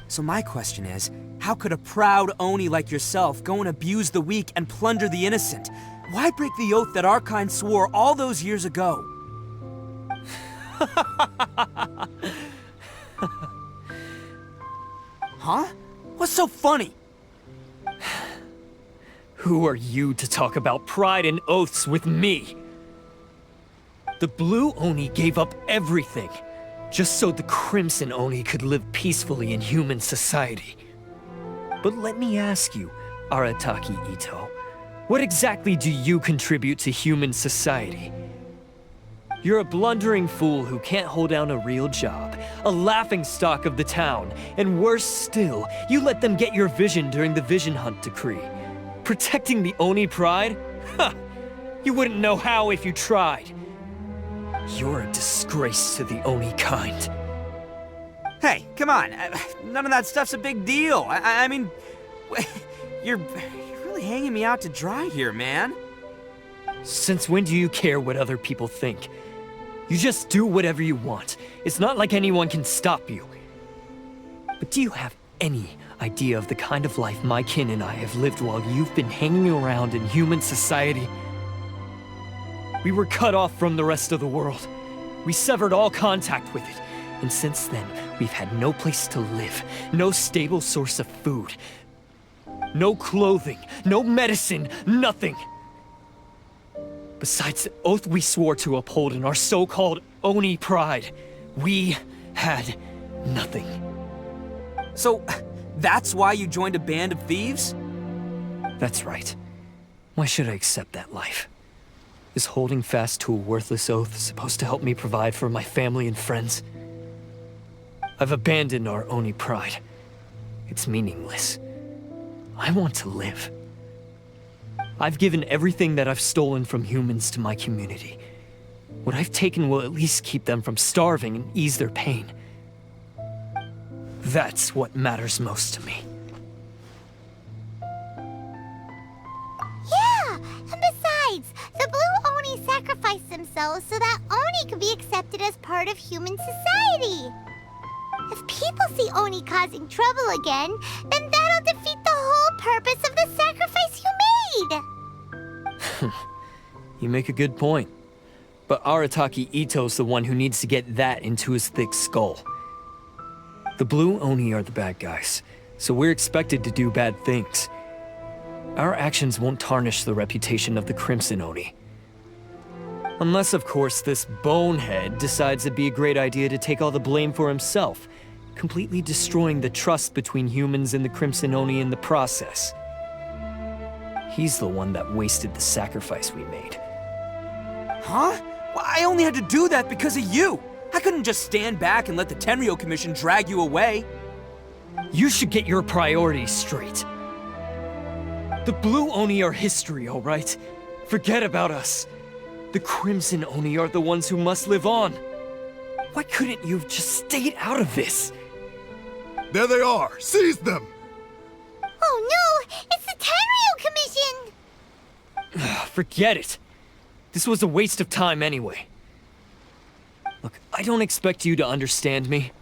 So my question is, how could a proud Oni like yourself go and abuse the weak and plunder the innocent? Why break the oath that our kind swore all those years ago? Huh? What's so funny? Who are you to talk about pride and oaths with me? The Blue Oni gave up everything, just so the Crimson Oni could live peacefully in human society. But let me ask you, Arataki Itto, what exactly do you contribute to human society? You're a blundering fool who can't hold down a real job, a laughingstock of the town, and worse still, you let them get your vision during the Vision Hunt decree. Protecting the Oni pride? Ha! You wouldn't know how if you tried. You're a disgrace to the Oni kind. Hey, come on. None of that stuff's a big deal. I mean, you're really hanging me out to dry here, man. Since when do you care what other people think? You just do whatever you want. It's not like anyone can stop you. But do you have any idea of the kind of life my kin and I have lived while you've been hanging around in human society? We were cut off from the rest of the world. We severed all contact with it. And since then, we've had no place to live, no stable source of food, no clothing, no medicine, nothing. Besides the oath we swore to uphold in our so-called Oni pride, we had nothing. So, that's why you joined a band of thieves? That's right. Why should I accept that life? Is holding fast to a worthless oath supposed to help me provide for my family and friends? I've abandoned our Oni pride. It's meaningless. I want to live. I've given everything that I've stolen from humans to my community. What I've taken will at least keep them from starving and ease their pain. That's what matters most to me. Yeah, and besides, the Blue Oni sacrificed themselves so that Oni could be accepted as part of human society. If people see Oni causing trouble again, then that'll defeat the whole purpose of the sacrifice you made! You make a good point. But Arataki Itto's the one who needs to get that into his thick skull. The Blue Oni are the bad guys, so we're expected to do bad things. Our actions won't tarnish the reputation of the Crimson Oni. Unless, of course, this bonehead decides it'd be a great idea to take all the blame for himself, completely destroying the trust between humans and the Crimson Oni in the process. He's the one that wasted the sacrifice we made. Huh? Well, I only had to do that because of you. I couldn't just stand back and let the Tenryou Commission drag you away. You should get your priorities straight. The Blue Oni are history, all right? Forget about us. The Crimson Oni are the ones who must live on. Why couldn't you have just stayed out of this? There they are! Seize them! Oh no! It's the Tenryou Commission! Forget it. This was a waste of time anyway. Look, I don't expect you to understand me,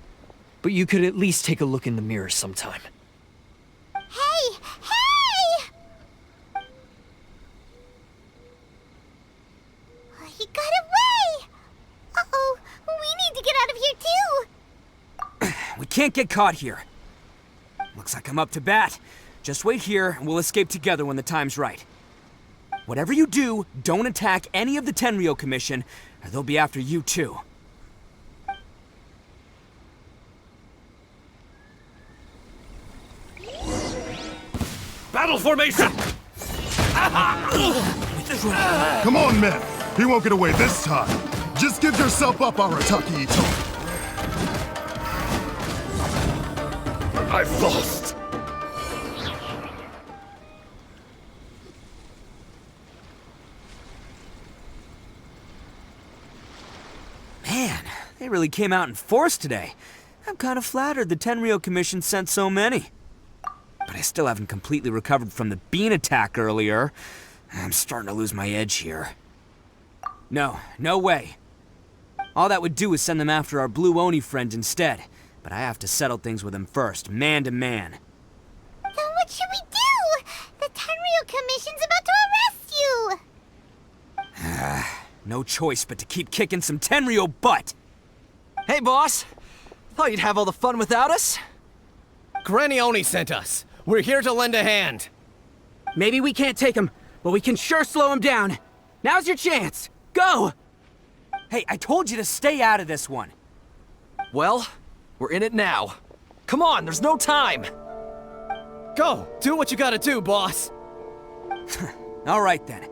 but you could at least take a look in the mirror sometime. Hey! Hey! He got away! Uh-oh, we need to get out of here too! We can't get caught here. Looks like I'm up to bat. Just wait here, and we'll escape together when the time's right. Whatever you do, don't attack any of the Tenryou Commission, or they'll be after you too. Battle formation! Come on, men! He won't get away this time! Just give yourself up, Arataki Itto! I've lost! Man, they really came out in force today. I'm kind of flattered the Tenryou Commission sent so many. But I still haven't completely recovered from the bean attack earlier. I'm starting to lose my edge here. No way. All that would do is send them after our Blue Oni friend instead. But I have to settle things with him first, man to man. Then what should we do? The Tenryou Commission's about to arrest you! No choice but to keep kicking some Tenryou butt. Hey, boss. Thought you'd have all the fun without us? Granny Oni sent us. We're here to lend a hand. Maybe we can't take him, but we can sure slow him down. Now's your chance. Go! Hey, I told you to stay out of this one. Well, we're in it now. Come on, there's no time. Go, do what you gotta do, boss. All right then.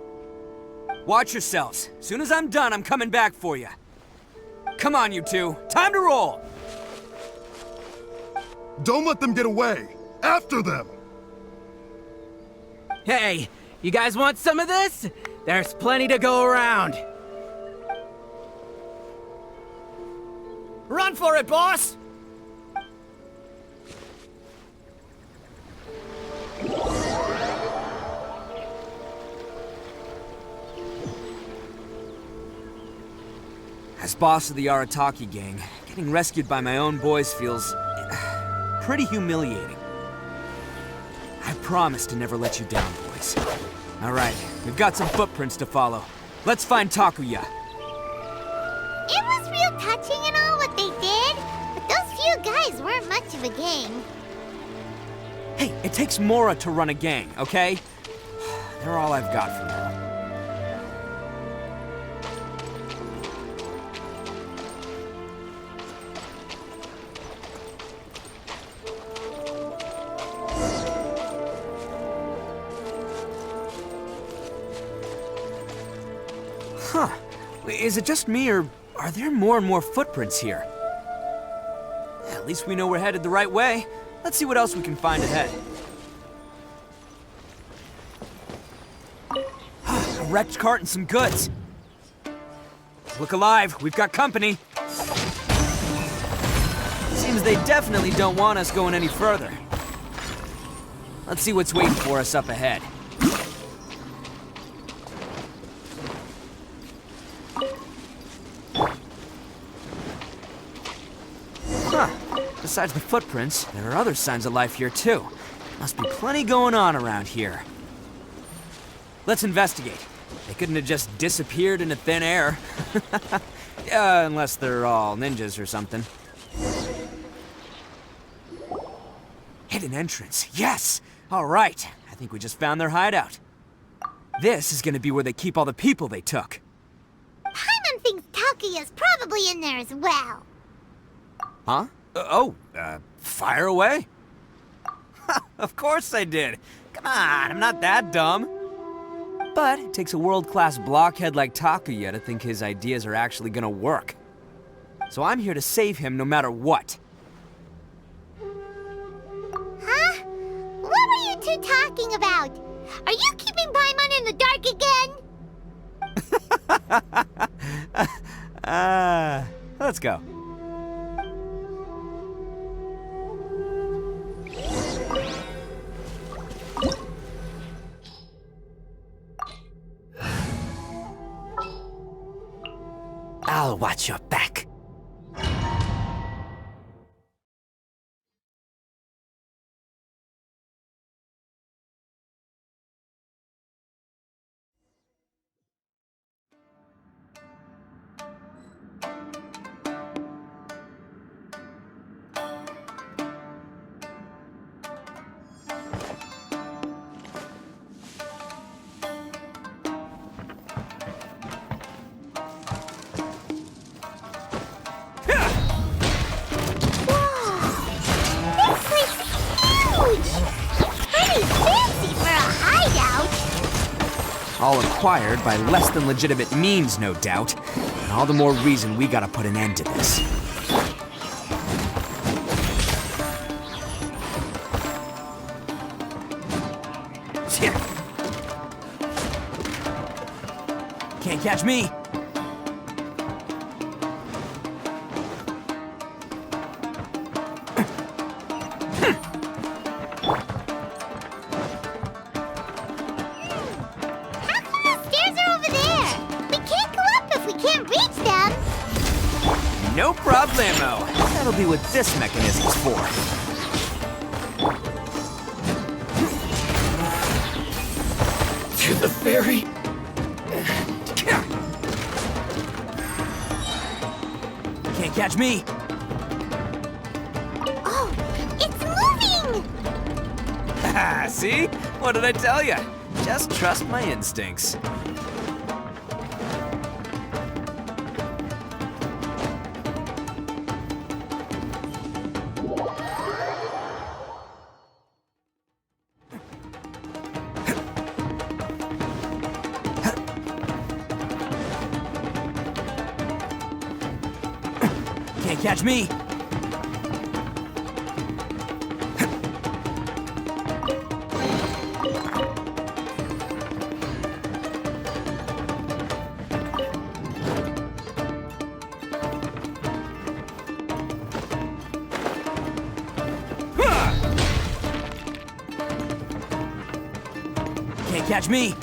Watch yourselves. Soon as I'm done, I'm coming back for you. Come on, you two. Time to roll. Don't let them get away! After them! Hey, you guys want some of this? There's plenty to go around. Run for it, boss! As boss of the Arataki gang, getting rescued by my own boys feels pretty humiliating. I promise to never let you down, boys. All right, we've got some footprints to follow. Let's find Takuya. It was real touching and all what they did, but those few guys weren't much of a gang. Hey, it takes Mora to run a gang, okay? They're all I've got for now. Huh. Is it just me, or are there more and more footprints here? At least we know we're headed the right way. Let's see what else we can find ahead. A wrecked cart and some goods. Look alive, we've got company. Seems they definitely don't want us going any further. Let's see what's waiting for us up ahead. Huh. Besides the footprints, there are other signs of life here too. Must be plenty going on around here. Let's investigate. They couldn't have just disappeared into thin air. Yeah, unless they're all ninjas or something. Hidden entrance, yes! All right, I think we just found their hideout. This is gonna be where they keep all the people they took. Paimon thinks Takuya's probably in there as well. Huh? Fire away? Of course I did. Come on, I'm not that dumb. But it takes a world-class blockhead like Takuya to think his ideas are actually gonna work. So I'm here to save him no matter what. Huh? What were you two talking about? Are you keeping Paimon in the dark again? Let's go. I'll watch your back. All acquired by less than legitimate means, no doubt. And all the more reason we gotta put an end to this. Can't catch me. No problemo. That'll be what this mechanism's for. To the ferry? Can't catch me. Oh, it's moving! See? What did I tell you? Just trust my instincts. Can't catch me. Can't catch me.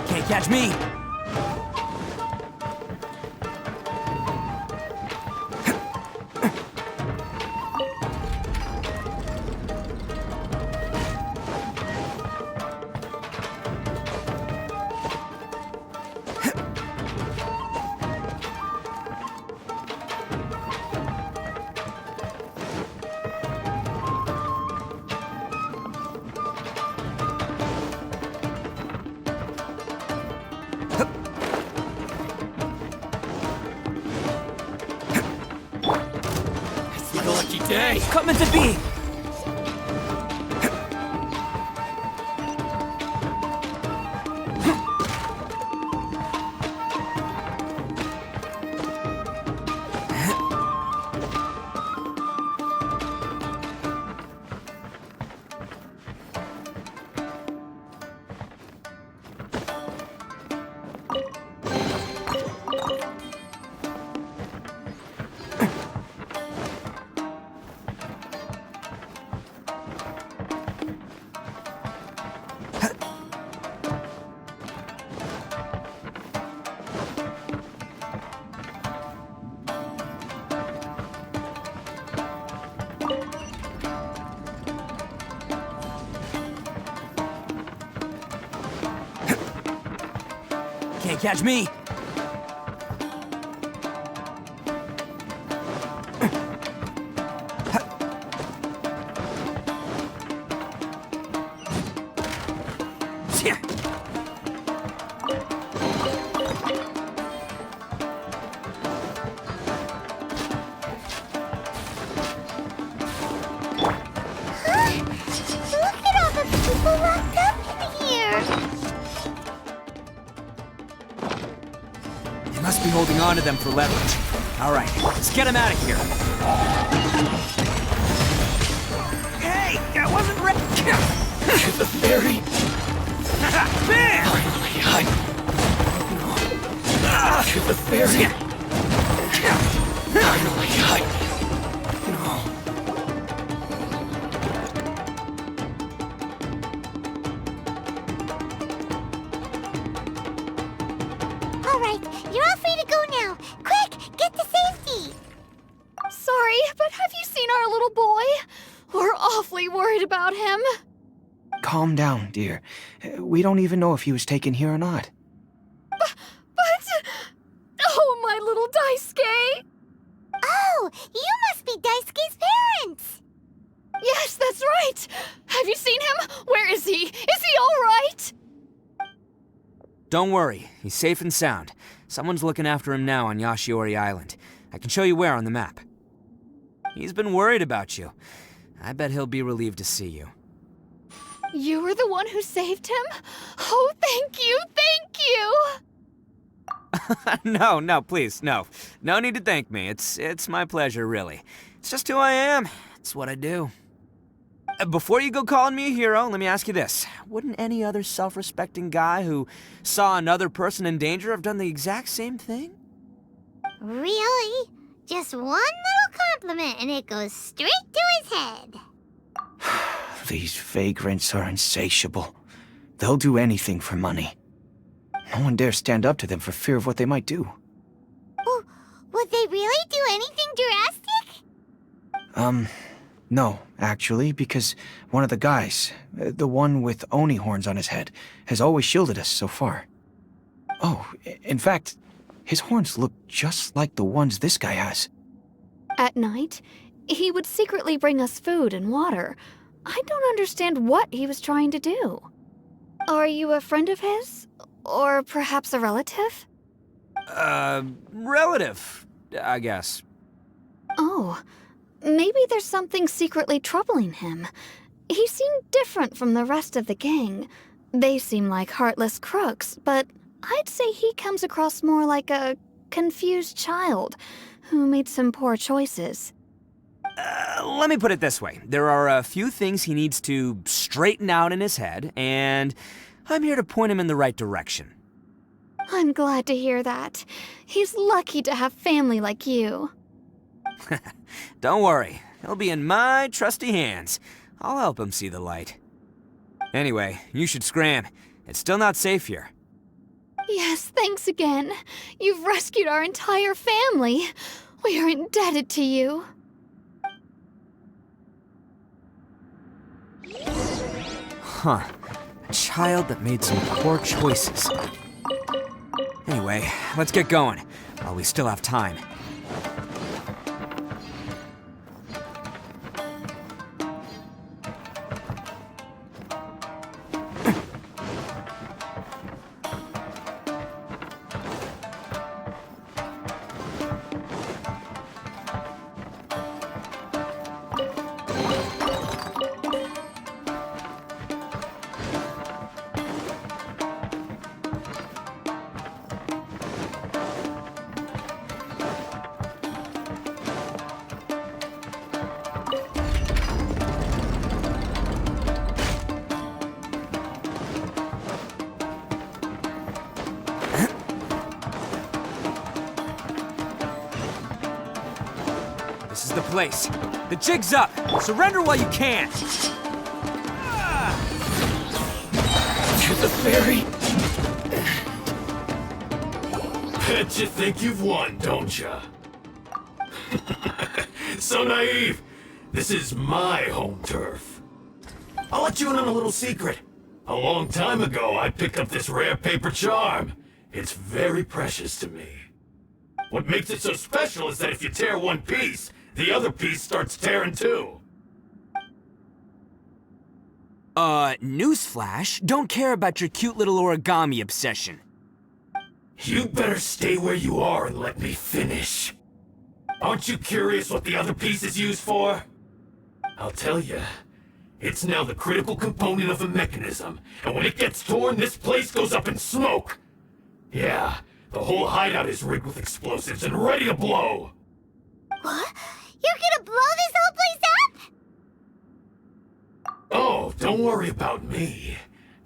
Can't catch me. Day. Come into being. Can't catch me. Look at all the people locked up in here. They must be holding on to them for leverage. All right, let's get them out of here. Hey, I wasn't ready. The fairy! Bam! The fairy! All right, you're all free to go now. Quick, get to safety. Sorry, but have you seen our little boy? We're awfully worried about him. Calm down, dear. We don't even know if he was taken here or not. But... Oh, my little Daisuke! Oh, you must be Daisuke's parents. Yes, that's right! Have you seen him? Where is he? Is he all right? Don't worry, he's safe and sound. Someone's looking after him now on Yashiori Island. I can show you where on the map. He's been worried about you. I bet he'll be relieved to see you. You were the one who saved him? Oh, thank you, thank you! No, please, no. No need to thank me. It's my pleasure, really. It's just who I am. It's what I do. Before you go calling me a hero, let me ask you this. Wouldn't any other self-respecting guy who saw another person in danger have done the exact same thing? Really? Just one little compliment and it goes straight to his head. These vagrants are insatiable. They'll do anything for money. No one dares stand up to them for fear of what they might do. Would they really do anything drastic? No, actually, because one of the guys, the one with Oni horns on his head, has always shielded us so far. Oh, in fact, his horns look just like the ones this guy has. At night, he would secretly bring us food and water. I don't understand what he was trying to do. Are you a friend of his? Or perhaps a relative? Relative, I guess. Oh, maybe there's something secretly troubling him. He seemed different from the rest of the gang. They seem like heartless crooks, but I'd say he comes across more like a confused child who made some poor choices. Let me put it this way. There are a few things he needs to straighten out in his head, and I'm here to point him in the right direction. I'm glad to hear that. He's lucky to have family like you. Don't worry. He'll be in my trusty hands. I'll help him see the light. Anyway, you should scram. It's still not safe here. Yes, thanks again. You've rescued our entire family. We are indebted to you. Huh. A child that made some poor choices. Anyway, let's get going, while we still have time. This is the place. The jig's up. Surrender while you can. To the fairy. Bet you think you've won, don't ya? So naive. This is my home turf. I'll let you in on a little secret. A long time ago, I picked up this rare paper charm. It's very precious to me. What makes it so special is that if you tear one piece, the other piece starts tearing too. Newsflash, don't care about your cute little origami obsession. You better stay where you are and let me finish. Aren't you curious what the other piece is used for? I'll tell you. It's now the critical component of a mechanism, and when it gets torn, this place goes up in smoke. Yeah, the whole hideout is rigged with explosives and ready to blow. What? You're gonna blow this whole place up? Oh, don't worry about me.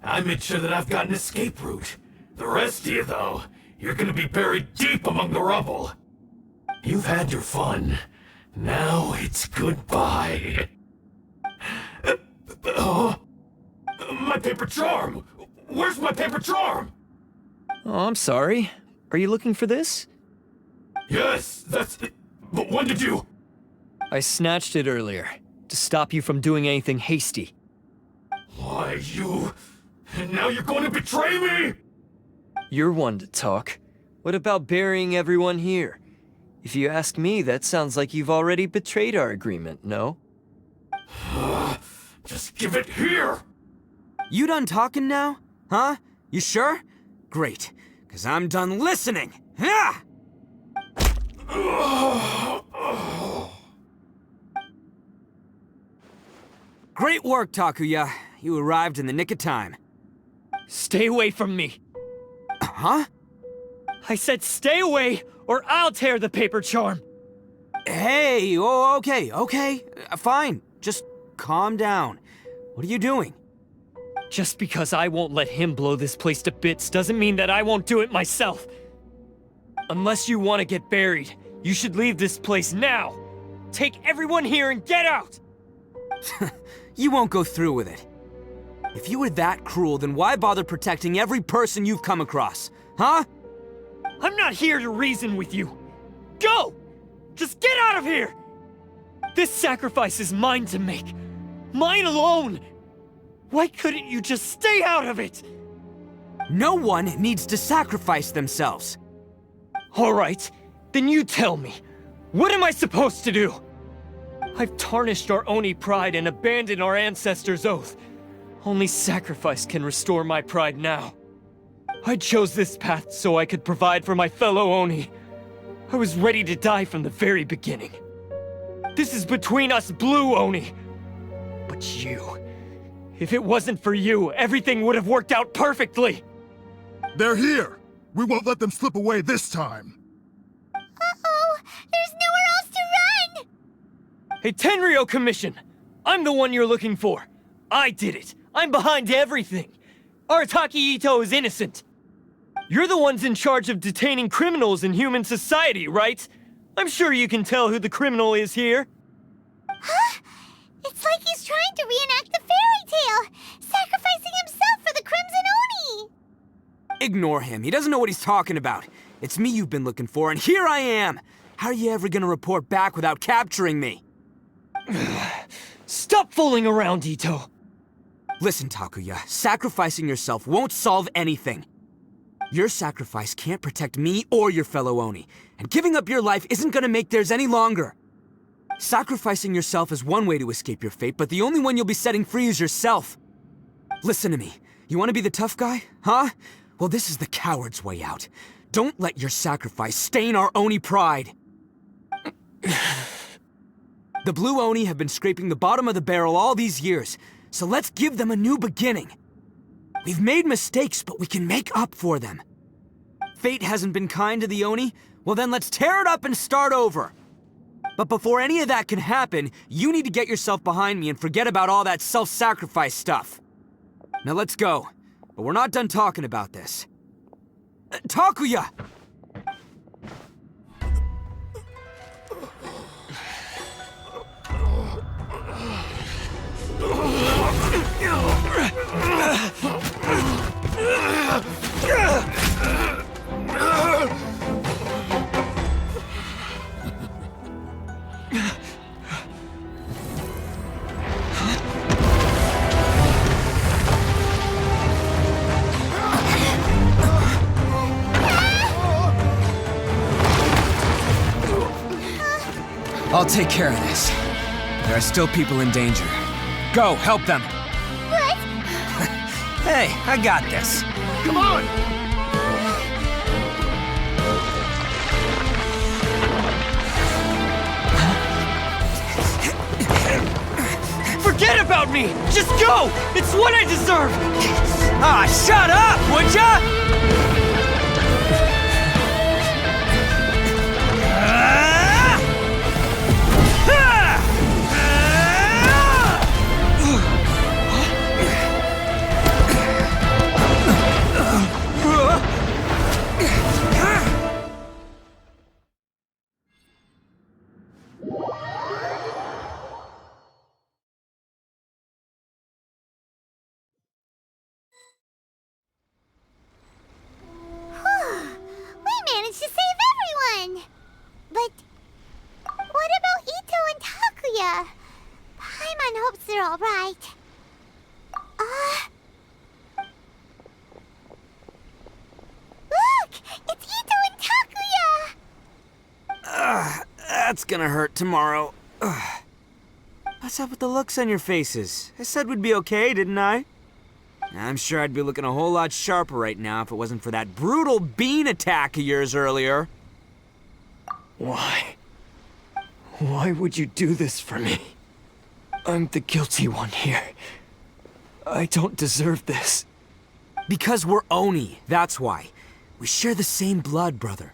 I made sure that I've got an escape route. The rest of you, though, you're gonna be buried deep among the rubble. You've had your fun. Now it's goodbye. My paper charm! Where's my paper charm? Oh, I'm sorry. Are you looking for this? Yes, that's it. But when did you... I snatched it earlier, to stop you from doing anything hasty. Why, you... And now you're going to betray me? You're one to talk. What about burying everyone here? If you ask me, that sounds like you've already betrayed our agreement, no? Just give it here! You done talking now? Huh? You sure? Great, because I'm done listening! Ha! Great work, Takuya. You arrived in the nick of time. Stay away from me! Huh? I said stay away, or I'll tear the paper charm! Hey, oh, okay. Fine. Just calm down. What are you doing? Just because I won't let him blow this place to bits doesn't mean that I won't do it myself. Unless you want to get buried, you should leave this place now. Take everyone here and get out! You won't go through with it. If you were that cruel, then why bother protecting every person you've come across? Huh? I'm not here to reason with you. Go! Just get out of here! This sacrifice is mine to make. Mine alone! Why couldn't you just stay out of it? No one needs to sacrifice themselves. All right, then you tell me. What am I supposed to do? I've tarnished our Oni pride and abandoned our ancestors' oath. Only sacrifice can restore my pride now. I chose this path so I could provide for my fellow Oni. I was ready to die from the very beginning. This is between us Blue Oni. But you... If it wasn't for you, everything would have worked out perfectly! They're here! We won't let them slip away this time! Uh-oh! There's nowhere else to run! Hey, Tenryo Commission! I'm the one you're looking for. I did it. I'm behind everything. Arataki Itto is innocent. You're the ones in charge of detaining criminals in human society, right? I'm sure you can tell who the criminal is here. Huh? It's like he's trying to reenact the fairy tale, sacrificing himself for the Crimson Oni! Ignore him. He doesn't know what he's talking about. It's me you've been looking for, and here I am! How are you ever gonna report back without capturing me? Stop fooling around, Itto! Listen, Takuya, sacrificing yourself won't solve anything. Your sacrifice can't protect me or your fellow Oni, and giving up your life isn't gonna make theirs any longer. Sacrificing yourself is one way to escape your fate, but the only one you'll be setting free is yourself. Listen to me. You want to be the tough guy, huh? Well, this is the coward's way out. Don't let your sacrifice stain our Oni pride. The Blue Oni have been scraping the bottom of the barrel all these years, so let's give them a new beginning. We've made mistakes, but we can make up for them. Fate hasn't been kind to the Oni? Well then let's tear it up and start over. But before any of that can happen, you need to get yourself behind me and forget about all that self-sacrifice stuff. Now let's go. But we're not done talking about this. Takuya! I'll take care of this. There are still people in danger. Go, help them. What? Hey, I got this. Come on! Forget about me! Just go! It's what I deserve! Ah, shut up, would ya? We managed to save everyone! But what about Itto and Takuya? Paimon hopes they're alright. Look! It's Itto and Takuya! That's gonna hurt tomorrow. What's up with the looks on your faces? I said we'd be okay, didn't I? I'm sure I'd be looking a whole lot sharper right now if it wasn't for that brutal bean attack of yours earlier. Why? Why would you do this for me? I'm the guilty one here. I don't deserve this. Because we're Oni, that's why. We share the same blood, brother.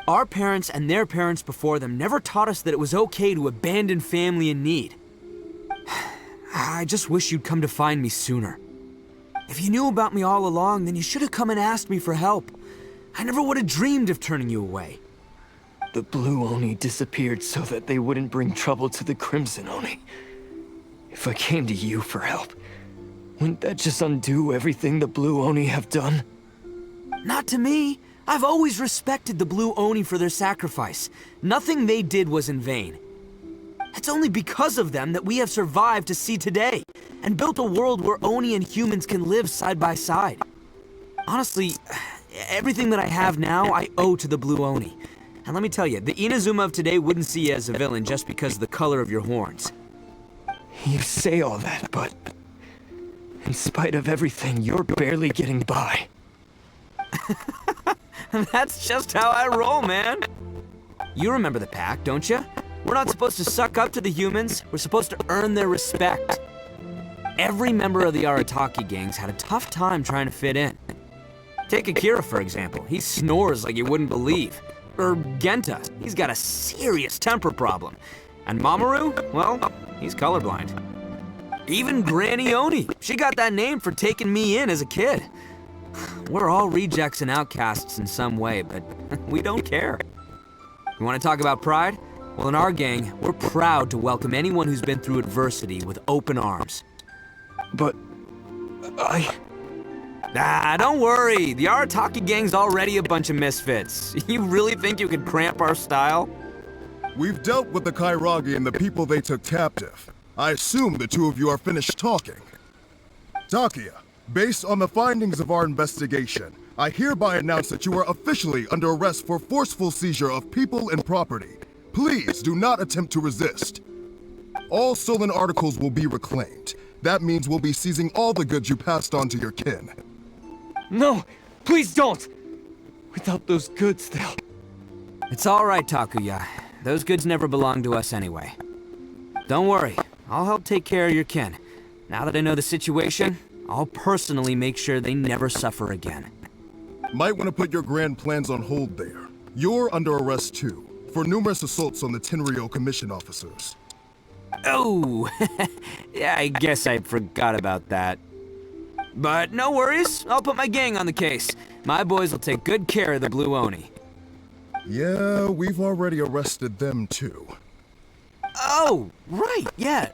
Our parents and their parents before them never taught us that it was okay to abandon family in need. I just wish you'd come to find me sooner. If you knew about me all along, then you should have come and asked me for help. I never would have dreamed of turning you away. The Blue Oni disappeared so that they wouldn't bring trouble to the Crimson Oni. If I came to you for help, wouldn't that just undo everything the Blue Oni have done? Not to me. I've always respected the Blue Oni for their sacrifice. Nothing they did was in vain. It's only because of them that we have survived to see today, and built a world where Oni and humans can live side by side. Honestly, everything that I have now, I owe to the Blue Oni. And let me tell you, the Inazuma of today wouldn't see you as a villain just because of the color of your horns. You say all that, but in spite of everything, you're barely getting by. That's just how I roll, man. You remember the pact, don't you? We're not supposed to suck up to the humans. We're supposed to earn their respect. Every member of the Arataki gangs had a tough time trying to fit in. Take Akira, for example. He snores like you wouldn't believe. Or Genta. He's got a serious temper problem. And Mamoru? Well, he's colorblind. Even Granny Oni. She got that name for taking me in as a kid. We're all rejects and outcasts in some way, but we don't care. You want to talk about pride? Well, in our gang, we're proud to welcome anyone who's been through adversity with open arms. But don't worry. The Arataki gang's already a bunch of misfits. You really think you could cramp our style? We've dealt with the Kairagi and the people they took captive. I assume the two of you are finished talking. Takuya, based on the findings of our investigation, I hereby announce that you are officially under arrest for forceful seizure of people and property. Please do not attempt to resist. All stolen articles will be reclaimed. That means we'll be seizing all the goods you passed on to your kin. No, please don't! Without those goods, they'll... It's all right, Takuya. Those goods never belonged to us anyway. Don't worry, I'll help take care of your kin. Now that I know the situation, I'll personally make sure they never suffer again. Might want to put your grand plans on hold there. You're under arrest too, for numerous assaults on the Tenryou Commission officers. Oh, yeah, I guess I forgot about that. But no worries, I'll put my gang on the case. My boys will take good care of the Blue Oni. Yeah, we've already arrested them too. Oh, right, yeah,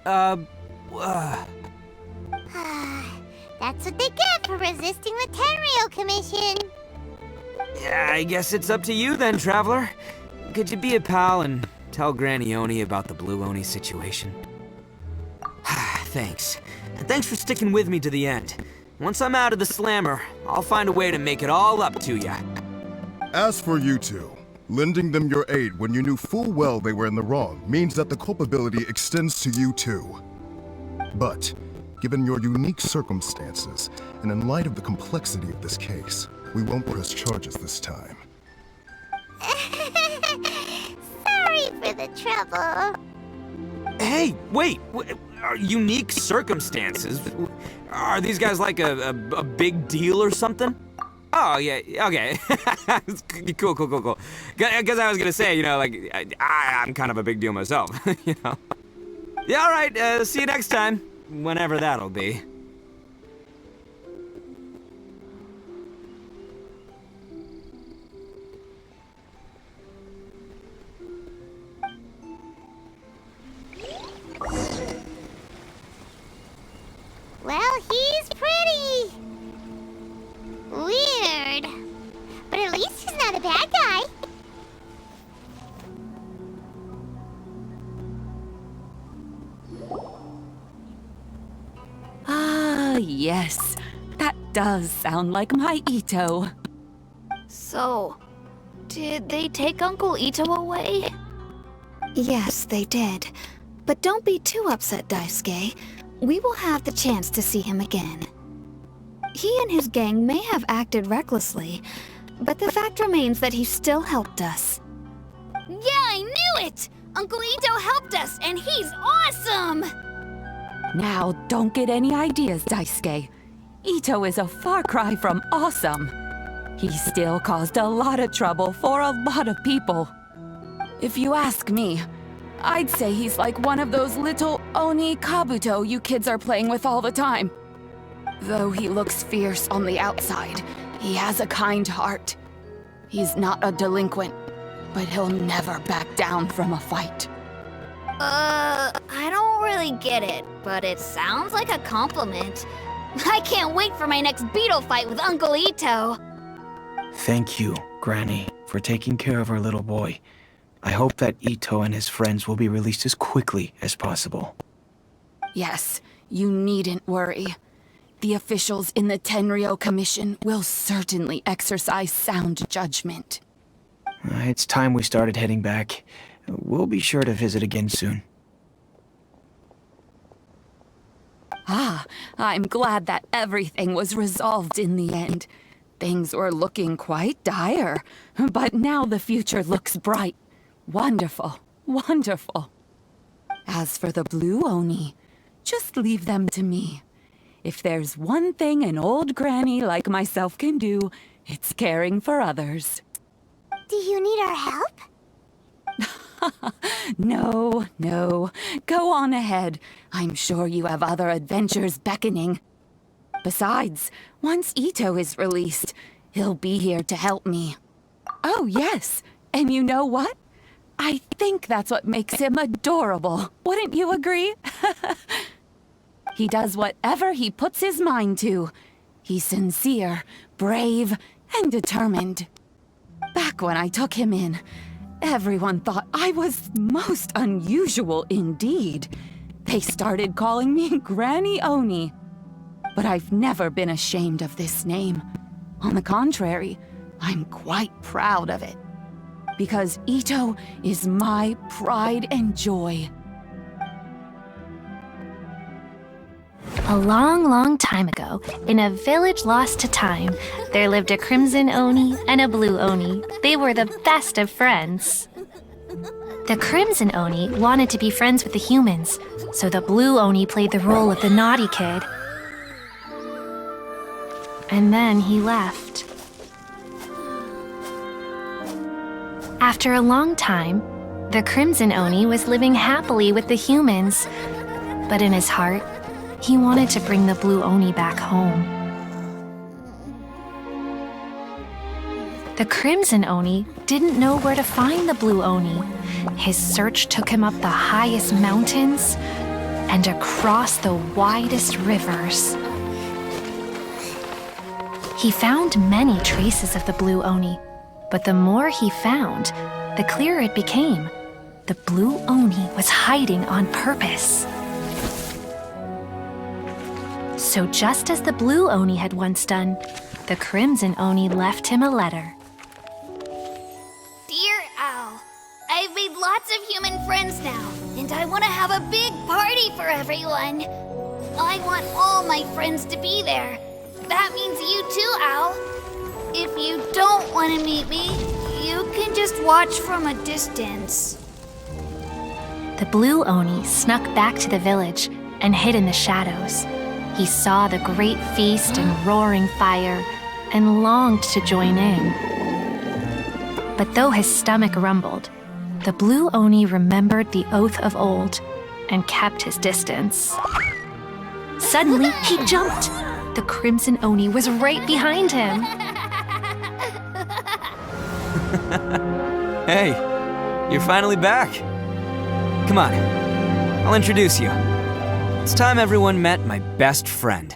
That's what they get for resisting the Tenryou Commission. Yeah, I guess it's up to you then, Traveler. Could you be a pal and tell Granny Oni about the Blue Oni situation? Thanks. And thanks for sticking with me to the end. Once I'm out of the slammer, I'll find a way to make it all up to ya. As for you two, Lending them your aid when you knew full well they were in the wrong means that the culpability extends to you too. But, given your unique circumstances, and in light of the complexity of this case, we won't press charges this time. Sorry for the trouble. Hey, wait! Unique circumstances? Are these guys like a big deal or something? Oh, yeah, okay. Cool. Because I was gonna say, like, I'm kind of a big deal myself, you know? Yeah, all right, see you next time. Whenever that'll be. Well, he's pretty. Weird. But at least he's not a bad guy. Ah, yes. That does sound like my Itto. So, did they take Uncle Itto away? Yes, they did. But don't be too upset, Daisuke. We will have the chance to see him again. He and his gang may have acted recklessly, but the fact remains that he still helped us. Yeah, I knew it! Uncle Itto helped us, and he's awesome! Now, don't get any ideas, Daisuke. Itto is a far cry from awesome. He still caused a lot of trouble for a lot of people. If you ask me, I'd say he's like one of those little Oni Kabuto you kids are playing with all the time. Though he looks fierce on the outside, he has a kind heart. He's not a delinquent, but he'll never back down from a fight. I don't really get it, but it sounds like a compliment. I can't wait for my next beetle fight with Uncle Itto. Thank you, Granny, for taking care of our little boy. I hope that Itto and his friends will be released as quickly as possible. Yes, you needn't worry. The officials in the Tenryou Commission will certainly exercise sound judgment. It's time we started heading back. We'll be sure to visit again soon. Ah, I'm glad that everything was resolved in the end. Things were looking quite dire, but now the future looks bright. Wonderful, wonderful. As for the Blue Oni, just leave them to me. If there's one thing an old granny like myself can do, it's caring for others. Do you need our help? No. Go on ahead. I'm sure you have other adventures beckoning. Besides, once Itto is released, he'll be here to help me. Oh, yes. And you know what? I think that's what makes him adorable. Wouldn't you agree? He does whatever he puts his mind to. He's sincere, brave, and determined. Back when I took him in, everyone thought I was most unusual indeed. They started calling me Granny Oni. But I've never been ashamed of this name. On the contrary, I'm quite proud of it. Because Itto is my pride and joy. A long time ago, in a village lost to time, there lived a Crimson Oni and a Blue Oni. They were the best of friends. The Crimson Oni wanted to be friends with the humans, so the Blue Oni played the role of the naughty kid. And then he left. After a long time, the Crimson Oni was living happily with the humans, but in his heart, he wanted to bring the Blue Oni back home. The Crimson Oni didn't know where to find the Blue Oni. His search took him up the highest mountains and across the widest rivers. He found many traces of the Blue Oni, but the more he found, the clearer it became. The Blue Oni was hiding on purpose. So just as the Blue Oni had once done, the Crimson Oni left him a letter. Dear have a big party for everyone. I want all my friends to be there. That means you too, Al. If you don't want to meet me, you can just watch from a distance. The blue Oni snuck back to the village and hid in the shadows. He saw the great feast and roaring fire and longed to join in. But though his stomach rumbled, the blue Oni remembered the oath of old and kept his distance. Suddenly, he jumped. The Crimson Oni was right behind him. Hey, you're finally back. Come on, I'll introduce you. It's time everyone met my best friend.